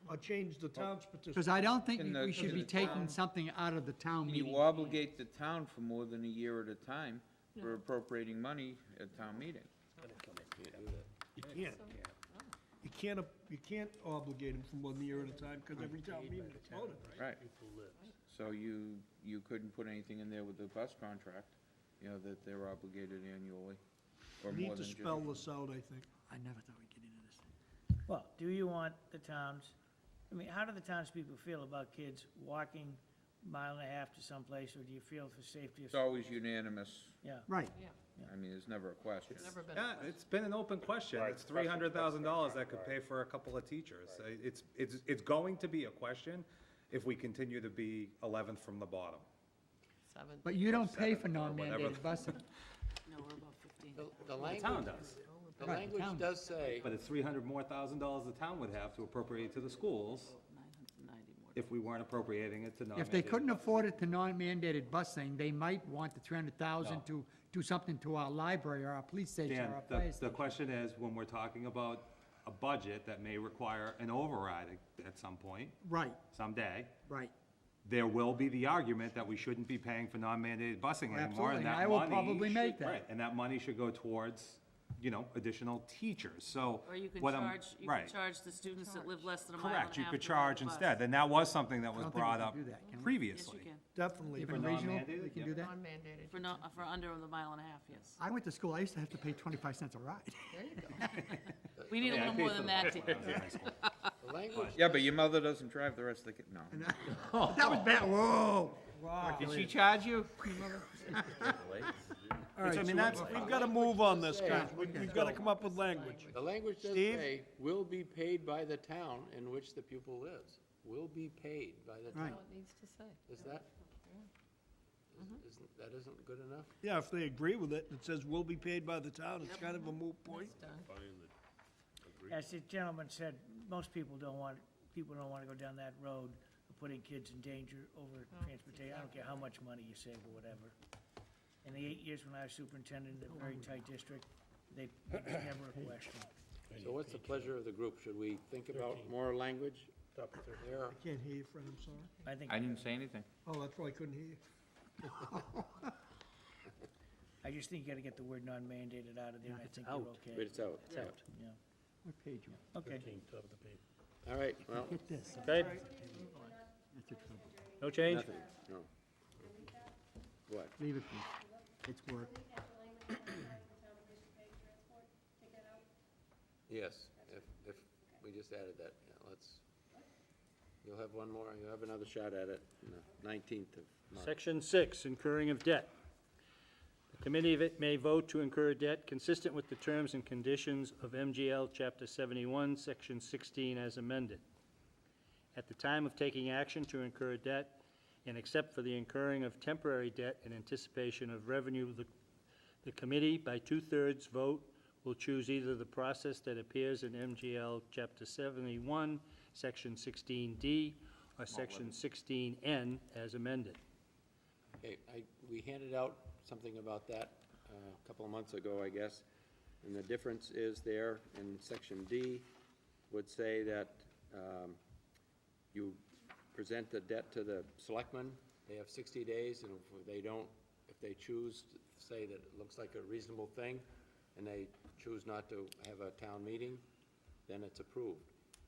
or change the town's participation. Because I don't think Can the- we should can be the taking town- something out of the town Can meeting. you obligate the town for more than a year at a time for appropriating money at town meeting? You can't. You can't obligate them for more than a year at a time, because every town meeting is voted, right? Right. So you couldn't put anything in there with the bus contract, that they're obligated annually, or We more need to than just. spell this out, I think. I never thought we'd get into this. Well, do you want the towns, I mean, how do the townspeople feel about kids walking a mile and a half to someplace, or do you feel for safety? It's always unanimous. Yeah. Right. I mean, there's never a question. Never been. Yeah, it's been an open question. Right, It's $300,000 that could pay for a couple of teachers. It's going to be a question if we continue to be 11th from the bottom. 7. But you don't pay for Seven, or whatever. non-mandated busing. No, we're about 15. The The language, town does, the Right, the language town does say, but it's $300,000 more the town would have to appropriate to the schools. 990 more if we weren't appropriating it to non-mandated. If they couldn't busing. afford it to non-mandated busing, they might want the 300,000 No. to do something to our library, or our police station, Dan, or our the, fire the station. question is, when we're talking about a budget that may require an override at some point, Right, someday, right. there will be the argument that we shouldn't be paying for non-mandated busing anymore, Absolutely, and and that I will money probably make should- that. Right, and that money should go towards, additional teachers, so. Or you can what I'm- charge, you can right. charge the students that live less than a mile and a half. Correct, you could to ride charge the bus. instead, and that was something that I was don't think we brought can up do that, can we? Yes, previously. you can. Definitely. Even For regional, non-mandated, we can yeah. do that? Non-mandated. For no, for under the mile and a half, yes. I went to school, I used to have to pay 25 cents a ride. There you go. We need a Yeah, I little paid more for than the that, bus dear. when I was in high school. The language, Yeah, but your mother doesn't drive the rest of the, no. That was bad, whoa. Did she charge you? All right, I mean, so that's- we've got to move on this, guys. We've got to come up with language. the language does Steve? say, will be paid by the town in which the pupil lives. Will be paid by the Right. town. All it needs to say. Is that, that isn't good enough? Yeah, if they agree with it, it says will be paid by the town, it's kind of a moot point. It's done. As the gentleman said, most people don't want to go down that road of putting kids in danger over transportation. I don't care how much money you save or whatever. In the 8 years when I was superintendent in a very tight district, it was never a question. So what's the pleasure of the group? Should we think about more language there? I can't hear you, Fred, I'm sorry. I think, I didn't say anything. Oh, that's why I couldn't hear you. I just think you gotta get the word non-mandated out of there, and I think out. you're okay. But it's out. It's out, yeah. What page you on? Okay. All right, well, Get this. Okay, That's the trouble. no change? nothing, no. What? Leave it, please. It's work. Yes, if we just added that, yeah, you'll have one more, you'll have another shot at it on the 19th of March. Section 6, incurring of debt. The committee of it may vote to incur debt consistent with the terms and conditions of MGL Chapter 71, Section 16 as amended. At the time of taking action to incur debt, and except for the incurring of temporary debt in anticipation of revenue, the committee, by 2/3 vote, will choose either the process that appears in MGL Chapter 71, Section 16D, or Section 16N as amended. Okay, we handed out something about that a couple of months ago, I guess, and the difference is there in Section D would say that you present the debt to the selectmen, they have 60 days, and if they don't, if they choose to say that it looks like a reasonable thing, and they choose not to have a town meeting, then it's approved.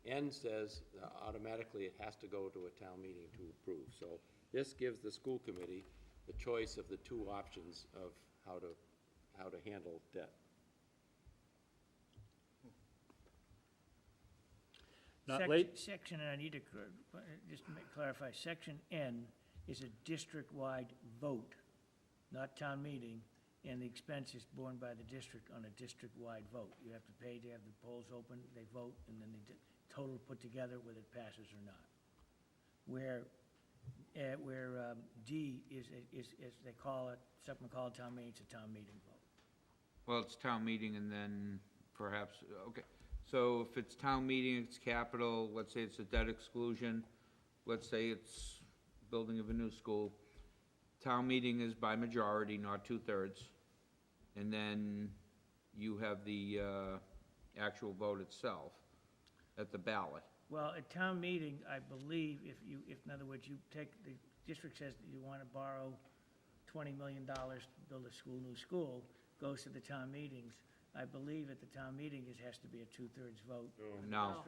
N says automatically it has to go to a town meeting to approve. So this gives the school committee the choice of the two options of how to handle debt. Not late? Section, and I need to just to clarify, Section N is a district-wide vote, not town meeting, and the expense is borne by the district on a district-wide vote. You have to pay to have the polls open, they vote, and then the total put together whether it passes or not. Where D is, they call it, something called town meeting, it's a town meeting vote. Well, it's town meeting and then perhaps, okay. So if it's town meeting, it's capital, let's say it's a debt exclusion, let's say it's building of a new school. Town meeting is by majority, not 2/3. And then you have the actual vote itself at the ballot. Well, at town meeting, I believe if in other words, you take, the district says that you want to borrow $20 million to build a new school, goes to the town meetings. I believe at the town meeting, it has to be a 2/3 vote. No,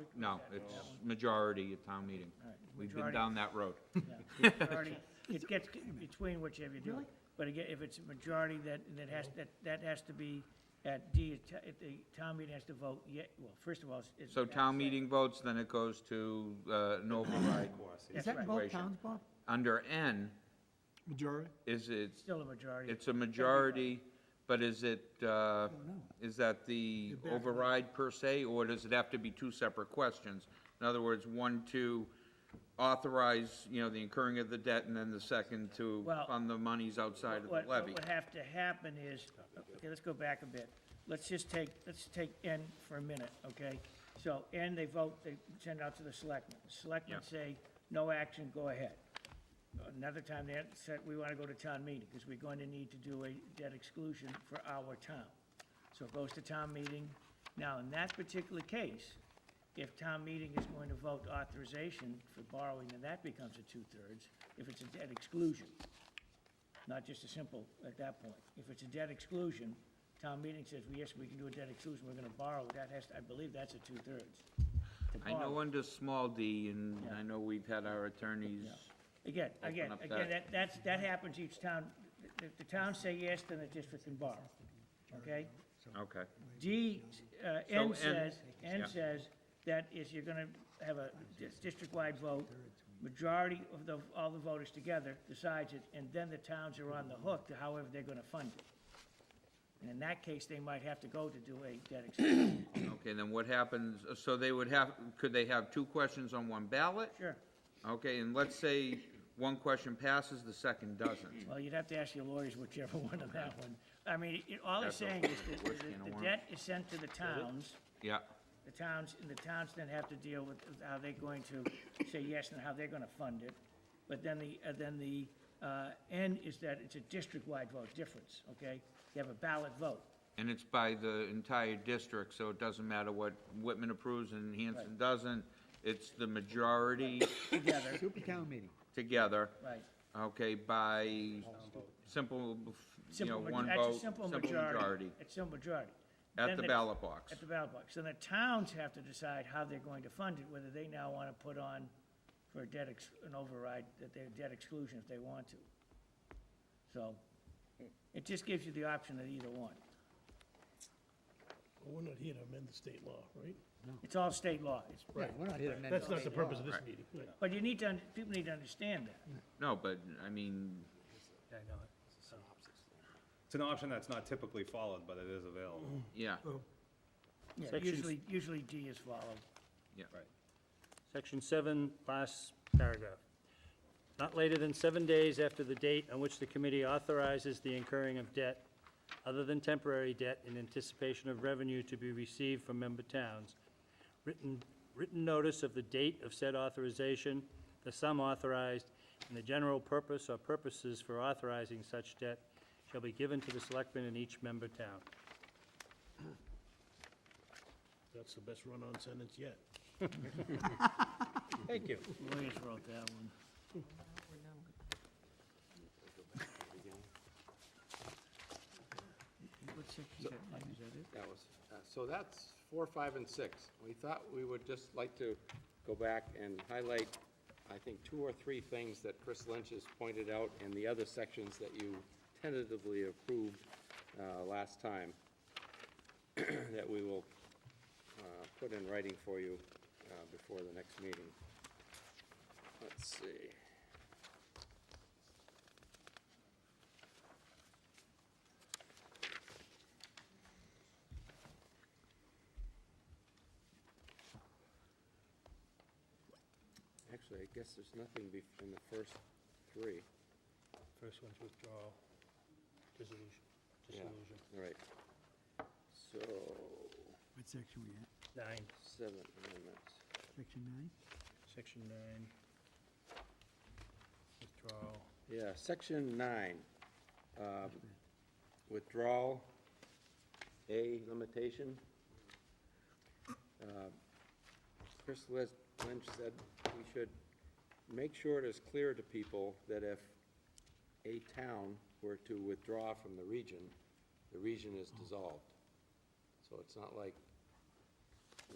it's majority at town meeting. All right, We've been majority. down that road. Yeah, majority, it gets between whichever you do. But again, if it's a majority, that has to be at D, at the town meeting has to vote, well, first of all, it's. So town meeting votes, then it goes to an override. Is that in both towns, Bob? Under N, Majority? is it, Still a majority. it's a majority, but is it, is that the override per se, or does it have to be two separate questions? In other words, one to authorize, the incurring of the debt, and then the second to Well, fund the monies outside of the What levy? would have to happen is, okay, let's go back a bit. Let's take N for a minute, okay? So N, they vote, they send it out to the selectmen. The selectmen Yeah. say, no action, go ahead. Another time they said, we want to go to town meeting, because we're going to need to do a debt exclusion for our town. So it goes to town meeting. Now, in that particular case, if town meeting is going to vote authorization for borrowing, then that becomes a two-thirds, if it's a debt exclusion. Not just a simple, at that point. If it's a debt exclusion, town meeting says, well, yes, we can do a debt exclusion, we're gonna borrow, that has, I believe that's a two-thirds. to I know borrow. under small d, and Yeah. I know we've had our attorneys, Again, up that happens each town, if the towns say yes, then the district can borrow, okay? okay. D, So, N and- says, yeah. that is you're gonna have a district-wide vote, majority of all the voters together decides it, and then the towns are on the hook to however they're gonna fund it. And in that case, they might have to go to do a debt exclusion. Okay, then what happens, so they would have, could they have two questions on one ballot? Sure. Okay, and let's say one question passes, the second doesn't. Well, you'd have to ask your lawyers whichever one on that one. I mean, all it's That's saying a is that worst can of the worms. debt is sent to the towns. Yeah, The towns, and the towns then have to deal with how they're going to say yes and how they're gonna fund it. But then the N is that it's a district-wide vote difference, okay? You have a ballot vote. and it's by the entire district, so it doesn't matter what Whitman approves and Hanson Right. doesn't. It's the majority Together, Super town meeting. together, right. okay, by simple, Simple one that's vote, a simple simple majority. majority, It's simple majority. at Then the ballot box. At the ballot box. So the towns have to decide how they're going to fund it, whether they now wanna put on for a an override, that they're debt exclusion if they want to. So, it just gives you the option of either one. Well, we're not here to amend the state law, right? It's all state law. Right, we're not here to amend That's not the state purpose law. of this Right. meeting. Right. But you need to, people need to understand that. No, but, I mean, I know it. It's an option that's not typically followed, but it is available. yeah, Yeah, Section- usually D is followed. yeah. Section 7, last paragraph. Not later than 7 days after the date on which the committee authorizes the incurring of debt, other than temporary debt, in anticipation of revenue to be received from member towns. Written notice of the date of said authorization, the sum authorized, and the general purpose or purposes for authorizing such debt shall be given to the selectmen in each member town. That's the best run-on sentence yet. Thank you. Lawyers wrote that one. What section is that it? That was, so that's 4, 5, and 6. We thought we would just like to go back and highlight, I think, 2 or 3 things that Chris Lynch has pointed out in the other sections that you tentatively approved last time, that we will put in writing for you before the next meeting. Let's see. Actually, I guess there's nothing in the first 3. First one's withdrawal, dissolution. Yeah, right. So, What section we at? 9, 7 amendments. Section 9? Section 9. Withdrawal. Yeah, section 9, withdrawal, A, limitation. Chris Lynch said we should make sure it is clear to people that if a town were to withdraw from the region is dissolved. So it's not like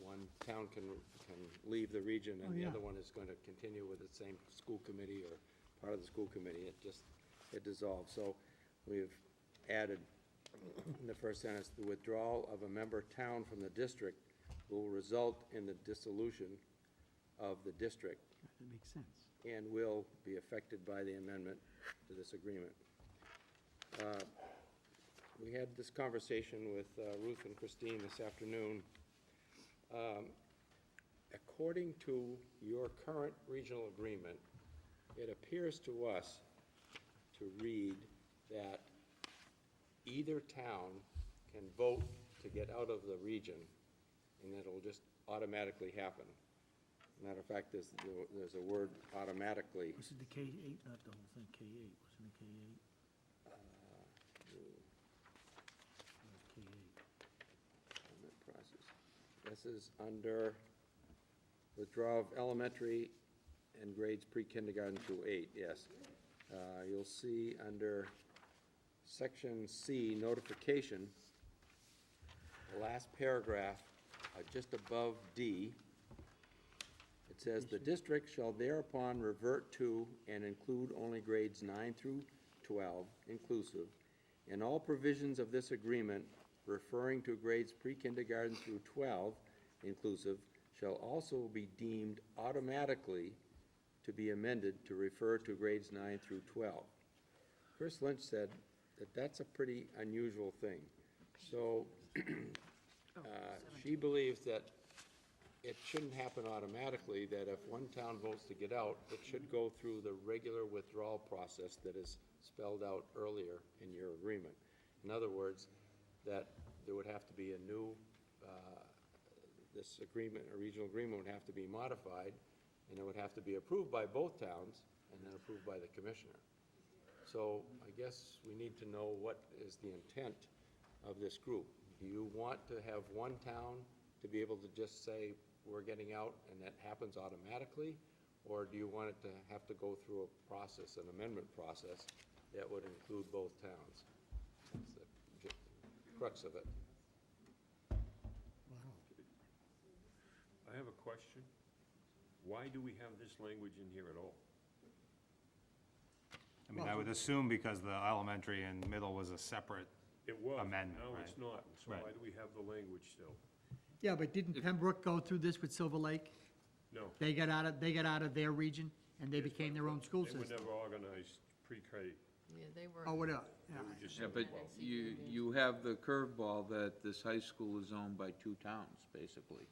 one town can leave the region and the other one is going to continue with the same school committee or part of the school committee. It dissolves. So we've added in the first sentence, the withdrawal of a member town from the district will result in the dissolution of the district That makes sense. and will be affected by the amendment to this agreement. We had this conversation with Ruth and Christine this afternoon. According to your current regional agreement, it appears to us to read that either town can vote to get out of the region, and that it'll just automatically happen. Matter of fact, there's a word automatically. This is the K-8, not the whole thing, K-8, wasn't it K-8? Permit process. This is under withdrawal of elementary and grades pre-kindergarten through 8, yes. You'll see under section C, notification, the last paragraph, just above D, it says, "The district shall thereupon revert to and include only grades 9 through 12 inclusive, and all provisions of this agreement referring to grades pre-kindergarten through 12 inclusive shall also be deemed automatically to be amended to refer to grades 9 through 12. Chris Lynch said that that's a pretty unusual thing. So she believes that it shouldn't happen automatically, that if one town votes to get out, it should go through the regular withdrawal process that is spelled out earlier in your agreement. In other words, that there would have to be a new, this agreement, a regional agreement would have to be modified, and it would have to be approved by both towns, and then approved by the commissioner. So I guess we need to know what is the intent of this group. Do you want to have one town to be able to just say, we're getting out, and that happens automatically? Or do you want it to have to go through a process, an amendment process, that would include both towns? That's the crux of it. I have a question. Why do we have this language in here at all? I mean, I would assume because the elementary and middle was a separate It was. amendment, Now right? it's not. So Right. why do we have the language still? Yeah, but didn't Pembroke go through this with Silver Lake? No. They got out of their region, and they became their own school They were system. never organized pre-K. Yeah, they were. Oh, whatever, They yeah. were just Yeah, but you have the curveball that this high school is owned by two towns, basically.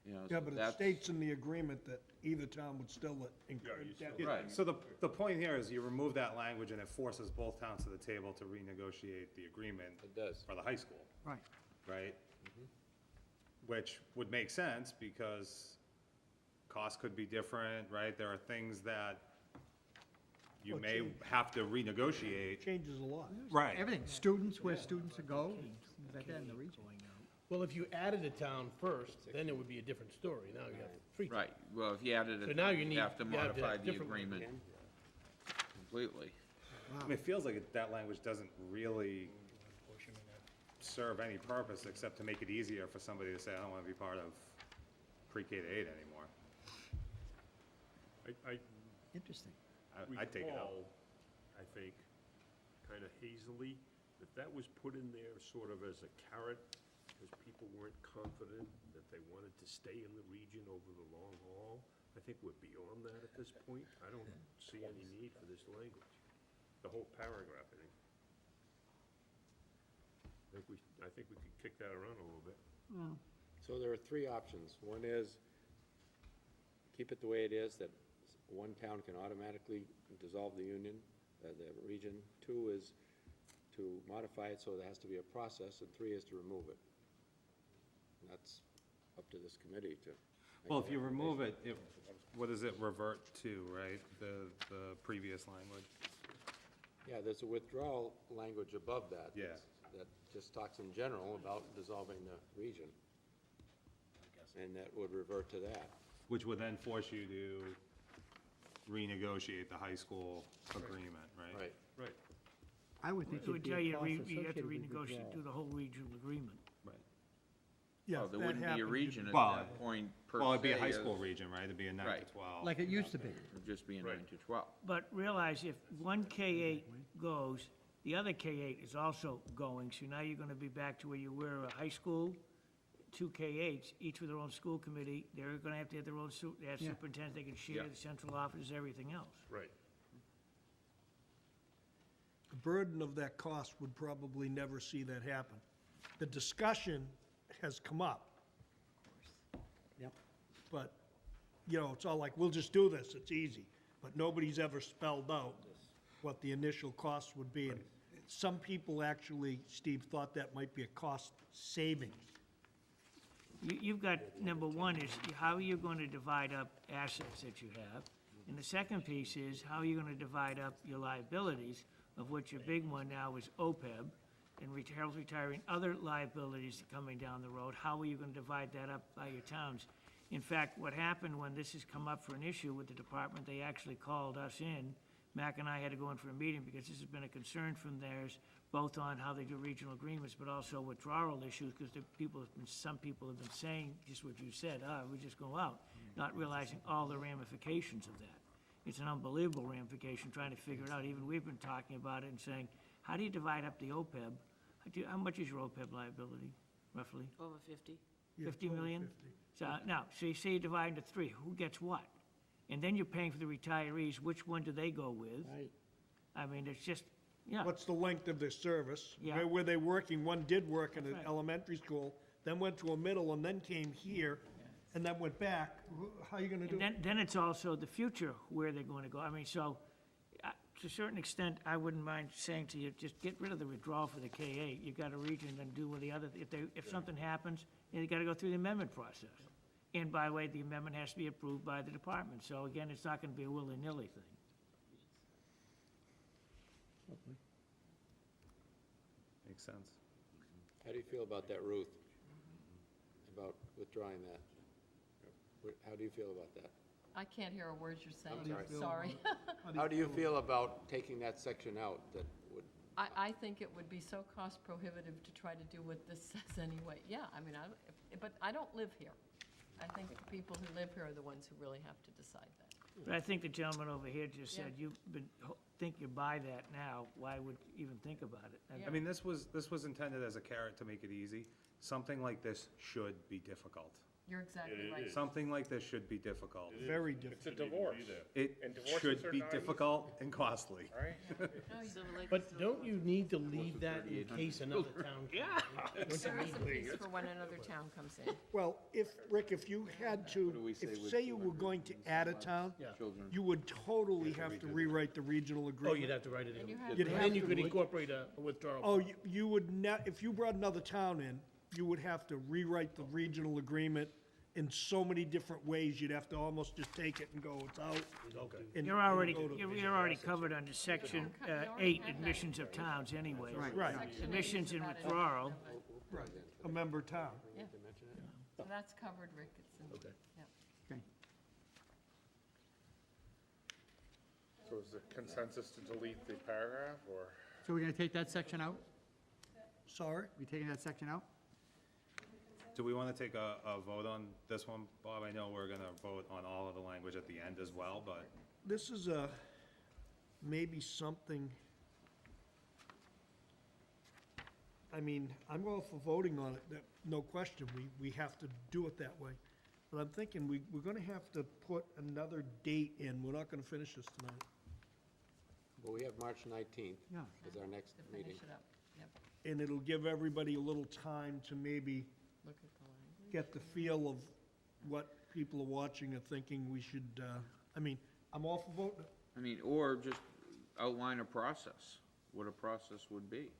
You know, Yeah, so but it that's- states in the agreement that either town would still incur you debt. still- Right. So the point here is you remove that language and it forces both towns to the table to renegotiate the agreement It does. for the high school, Right. right? Which would make sense because costs could be different, right? There are things that you Well, may change. have to renegotiate. Changes a lot. Right. Everything, students, where students go, things like that in the region. Well, if you added a town first, then it would be a different story. Now you have three towns. Right, well, if you added So it, now you you need- have to you have to modify have the different agreement completely. I mean, it feels like that language doesn't really serve any purpose except to make it easier for somebody to say, I don't want to be part of pre-K to 8 anymore. I Interesting. I'd take it out. recall, I think, kind of hazily, that was put in there sort of as a carrot, because people weren't confident that they wanted to stay in the region over the long haul. I think we're beyond that at this point. I don't see any need for this language. The whole paragraph, I think. I think we could kick that around a little bit. So there are three options. One is keep it the way it is, that one town can automatically dissolve the union, the region. Two is to modify it so there has to be a process, and three is to remove it. And that's up to this committee to. make Well, a if you remove recommendation. it, what does it revert to, right? The previous language? Yeah, there's a withdrawal language above that. Yeah. That just talks in general about dissolving the region. And that would revert to that. Which would then force you to renegotiate the high school agreement, right? Right. Right. I would think It would there'd tell be a you, cost you have to associated with renegotiate, withdrawal. do the whole regional agreement. Right. Yeah, Well, if there that wouldn't be a happened, region at Well, that point per se. Well, it'd be a high as- school region, right? It'd be a 9 to Right. 12. Like it used to be. It'd just be a Right. 9 to 12. But realize if one K-8 goes, the other K-8 is also going, so now you're gonna be back to where you were, a high school, two K-8s, each with their own school committee, they're gonna have to have their own they have Yeah. superintendent, they can share Yeah. the central office, everything else. Right. the burden of that cost would probably never see that happen. The discussion has come up, Yep. but, you know, it's all like, we'll just do this, it's easy. But nobody's ever spelled out what the initial cost would be. And some people actually, Steve, thought that might be a cost savings. you've got, number one is, how are you going to divide up assets that you have? And the second piece is, how are you going to divide up your liabilities, of which your big one now is OPEB, and health retiring, other liabilities coming down the road, how are you going to divide that up by your towns? In fact, what happened when this has come up for an issue with the department, they actually called us in. Mac and I had to go in for a meeting because this has been a concern from theirs, both on how they do regional agreements, but also withdrawal issues, because some people have been saying, just what you said, we just go out, not realizing all the ramifications of that. It's an unbelievable ramification, trying to figure it out. Even we've been talking about it and saying, how do you divide up the OPEB? How much is your OPEB liability, roughly? Over 50. 50 million? So, now, so you say you divide into three, who gets what? And then you're paying for the retirees, which one do they go with? Right. I mean, it's just, yeah. What's the length of their service? Yeah. Where were they working? One did work in an That's right. elementary school, then went to a middle, and then came here, and then went back. How are you gonna do And it? then it's also the future, where they're going to go. I mean, so, to a certain extent, I wouldn't mind saying to you, just get rid of the withdrawal for the K-8. You've got a region, then do with the other, if something happens, you gotta go through the amendment process. And by the way, the amendment has to be approved by the department. So again, it's not gonna be a willy-nilly thing. Makes sense. How do you feel about that, Ruth? About withdrawing that? How do you feel about that? I can't hear a word you're saying, I'm sorry. How do you feel about taking that section out that would, I think it would be so cost prohibitive to try to do what this says anyway. Yeah, I mean, but I don't live here. I think the people who live here are the ones who really have to decide that. But I think the gentleman over here just said, Yeah. think you buy that now, why would you even think about it? I mean, this was intended as a carrot to make it easy. Something like this should be difficult. You're exactly right. Something like this should be difficult. Very It's a difficult. divorce. It And divorces should are be not easy. difficult and costly. Right? But don't you need to leave that in case another town? Yeah. There is a piece for when another town comes in. Well, Rick, if you had to, say you were going to add a town, Children. you would totally have to rewrite the regional Oh, agreement. you'd have to write it in. you have You'd to- have Then you to could re- incorporate a withdrawal. Oh, you would if you brought another town in, you would have to rewrite the regional agreement in so many different ways, you'd have to almost just take it and go, it's out. Okay. and- You're and already, go to- you're already covered under section 8, admissions of towns anyway. Right, Admissions and withdrawal. right, a member town. Yeah. So that's covered, Rick. It's in, Okay. yeah. Okay. So is the consensus to delete the paragraph, or? So we're gonna take that section out? Sorry? We taking that section out? Do we want to take a vote on this one, Bob? I know we're going to vote on all of the language at the end as well, but This is maybe something, I mean, I'm all for voting on it, no question, we have to do it that way. But I'm thinking we're gonna have to put another date in, we're not gonna finish this tonight. well, we have March 19th Yeah. as our next To meeting. finish it up. Yep. And it'll give everybody a little time to maybe Look at the language. get the feel of what people are watching or thinking we should, I mean, I'm all for voting. I mean, or just outline a process, what a process would be.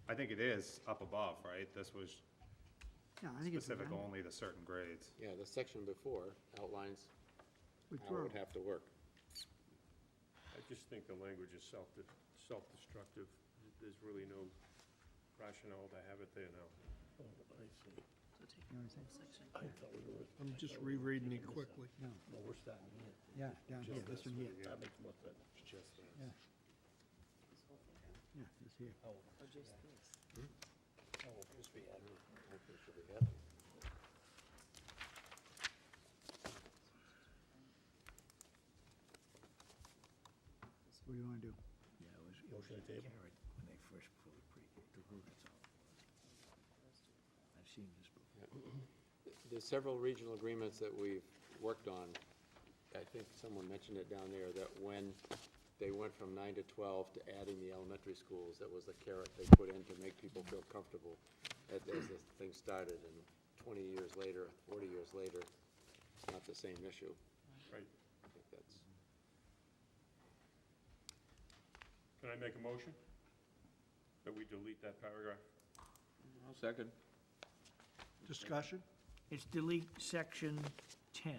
I think it is up above, right? This was Yeah, I think it's. specific only to certain grades. Yeah, the section before outlines how it Withdrawal. would have to work. I just think the language is self-destructive. There's really no rationale to have it there now. So take out the section. I'm just rereading it quickly. No. Well, we're starting here. Yeah, down here, this one here. That makes more sense. Yeah. Yeah, this here. Or just this. What do you wanna do? Yeah, it was Motion to table. carrot when they first put it that's all. I've seen this before. There's several regional agreements that we've worked on. I think someone mentioned it down there, that when they went from 9 to 12 to adding the elementary schools, that was the carrot they put in to make people feel comfortable as this thing started. And 20 years later, 40 years later, it's not the same issue. Right. I think that's, Can I make a motion that we delete that paragraph? I'll second. Discussion? It's delete section 10.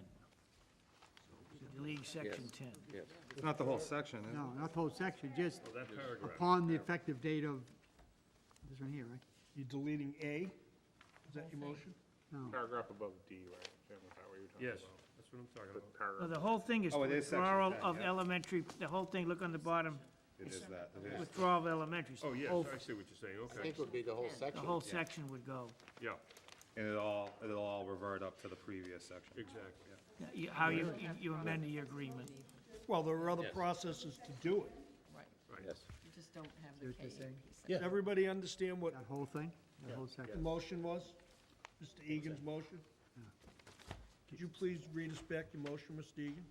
Delete section 10. Yes. It's not the whole section, is it? No, not the whole section, just Oh, that paragraph. upon the effective date of, this one here, right? You deleting A? Is that your motion? No. Paragraph above D, right, Jim, is that what you're talking Yes, about? that's what I'm talking The about. Well, paragraph. the whole thing is Oh, it is section withdrawal 10, of yeah. elementary, the whole thing, look on the bottom, It is that, it is. withdrawal of elementary. Oh, yes, Whole- I see what you're saying, I okay. think would be the whole The section. whole section would go. Yeah, And it'll all revert up to the previous section. exactly. Yeah, how you amend the agreement. Well, there are other Yes. processes to do it. Yes. You just don't have See the what K you're saying? piece. Does everybody understand what That whole thing, that whole the section. motion was? Mr. Egan's motion? Could you please read us back your motion, Mr. Egan?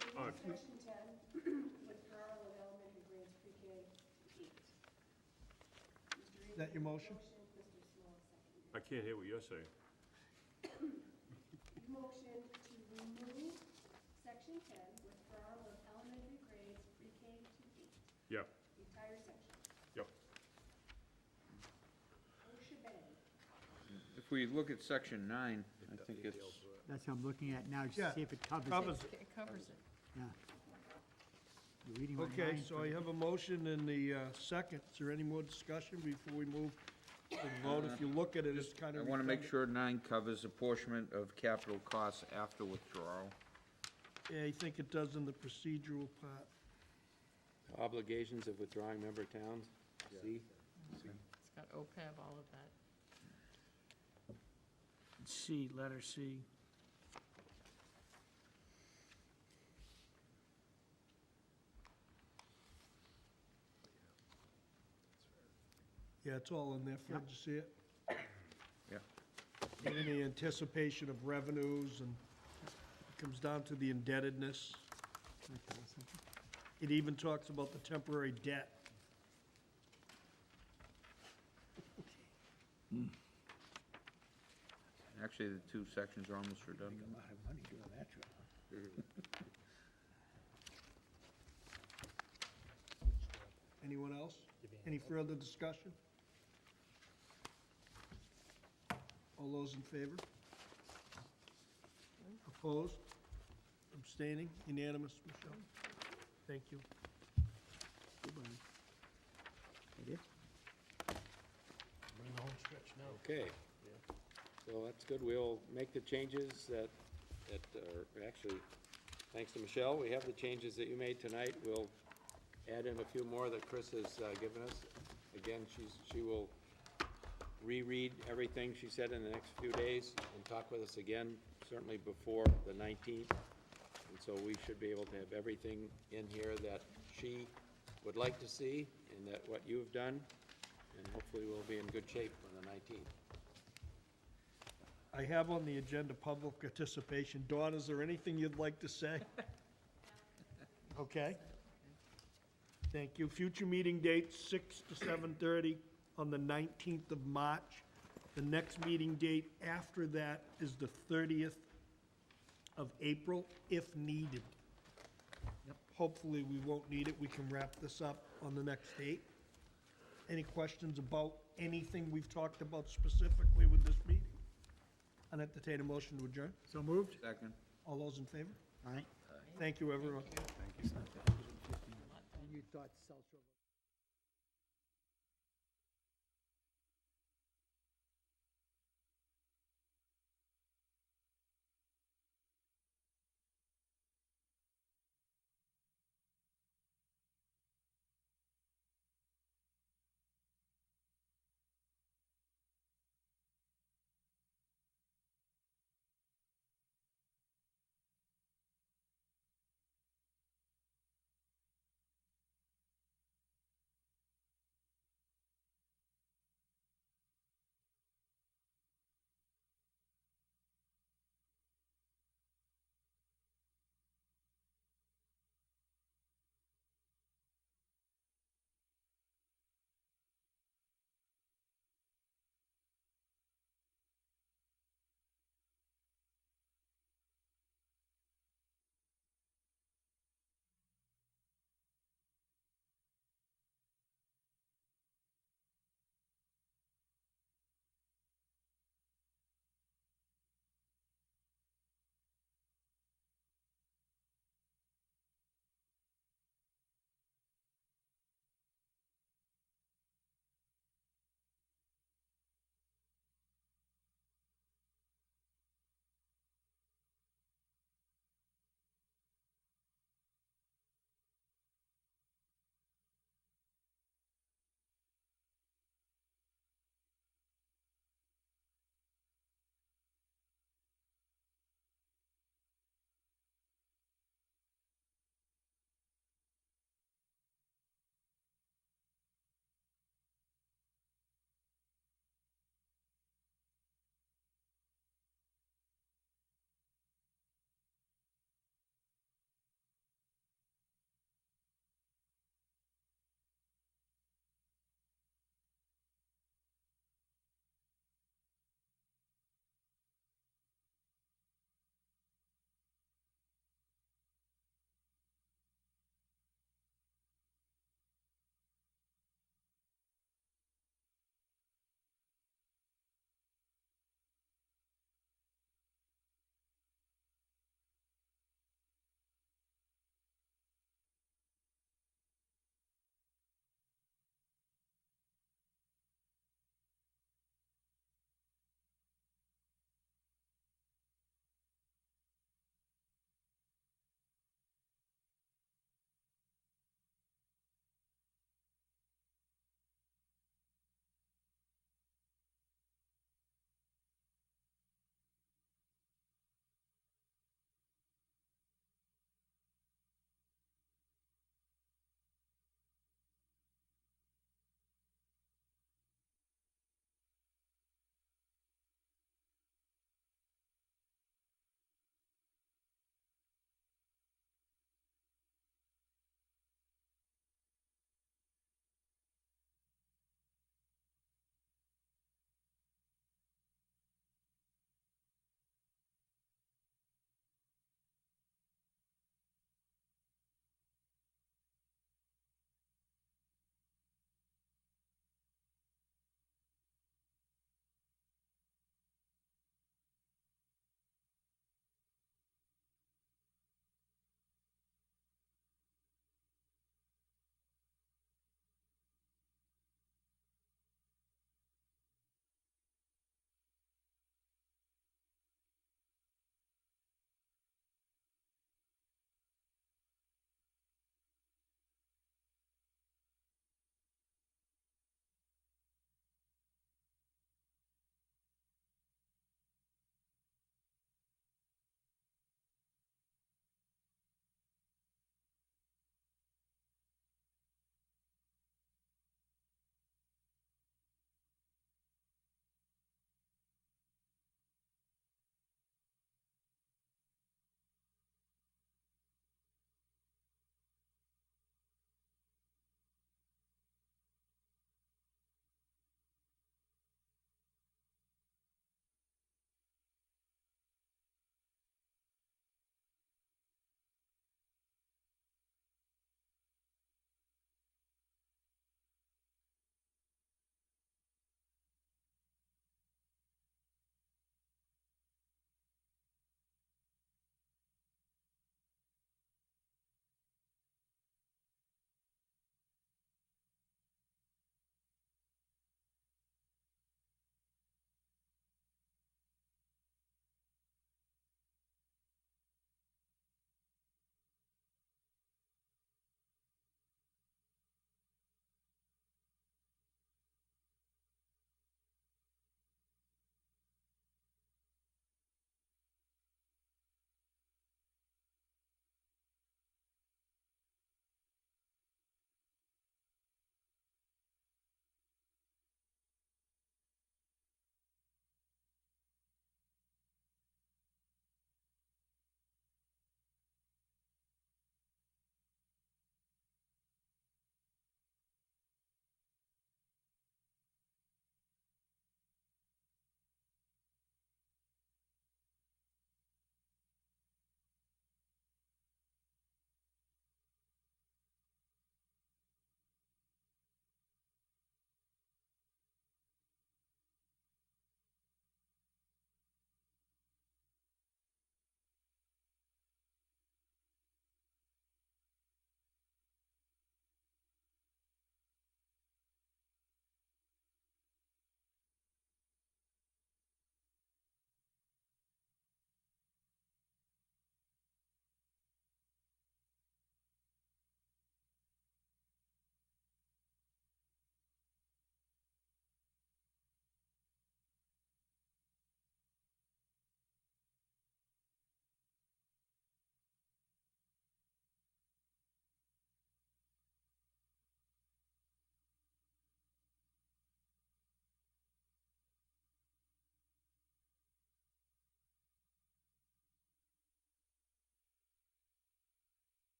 To remove section 10, withdrawal of elementary grades pre-K to 8. Mr. Is that your motion? Mr. Small seconded. I can't hear what you're saying. You motioned to remove section 10, withdrawal of elementary grades pre-K to 8, Yeah, the entire section. yep. Oh, shebang. If we look at section 9, I think it's, That's what I'm looking at now, just to Yeah, see if it covers covers it. It covers it. Yeah. You're reading what Okay, 9 so I have a motion and the second. Is there any more discussion before we move to the vote? If you look at it, it's kind I of. want to make sure 9 covers apportionment of capital costs after withdrawal. Yeah, I think it does in the procedural part. Obligations of withdrawing member towns, C. It's got OPEB, all of that. C, letter C. Yeah, it's all in there. Fred, you see it? Yeah. And any anticipation of revenues, and it comes down to the indebtedness. It even talks about the temporary debt. Actually, the 2 sections are almost redundant. Anyone else? Any further discussion? All those in favor? Opposed? Abstaining? Unanimous, Michelle? Thank you. Okay. So that's good. We'll make the changes that are, actually, thanks to Michelle, we have the changes that you made tonight. We'll add in a few more that Chris has given us. Again, she will reread everything she said in the next few days and talk with us again, certainly before the 19th. And so we should be able to have everything in here that she would like to see and that what you've done. And hopefully we'll be in good shape for the 19th. I have on the agenda public participation. Dawn, is there anything you'd like to say? Okay. Thank you. Future meeting dates, 6 to 7:30 on the 19th of March. The next meeting date after that is the 30th of April, if needed. Hopefully, we won't need it. We can wrap this up on the next date. Any questions about anything we've talked about specifically with this meeting? I'd entertain a motion to adjourn. So moved? Second. All those in favor? All right. Thank you, everyone. And you thought self-serve.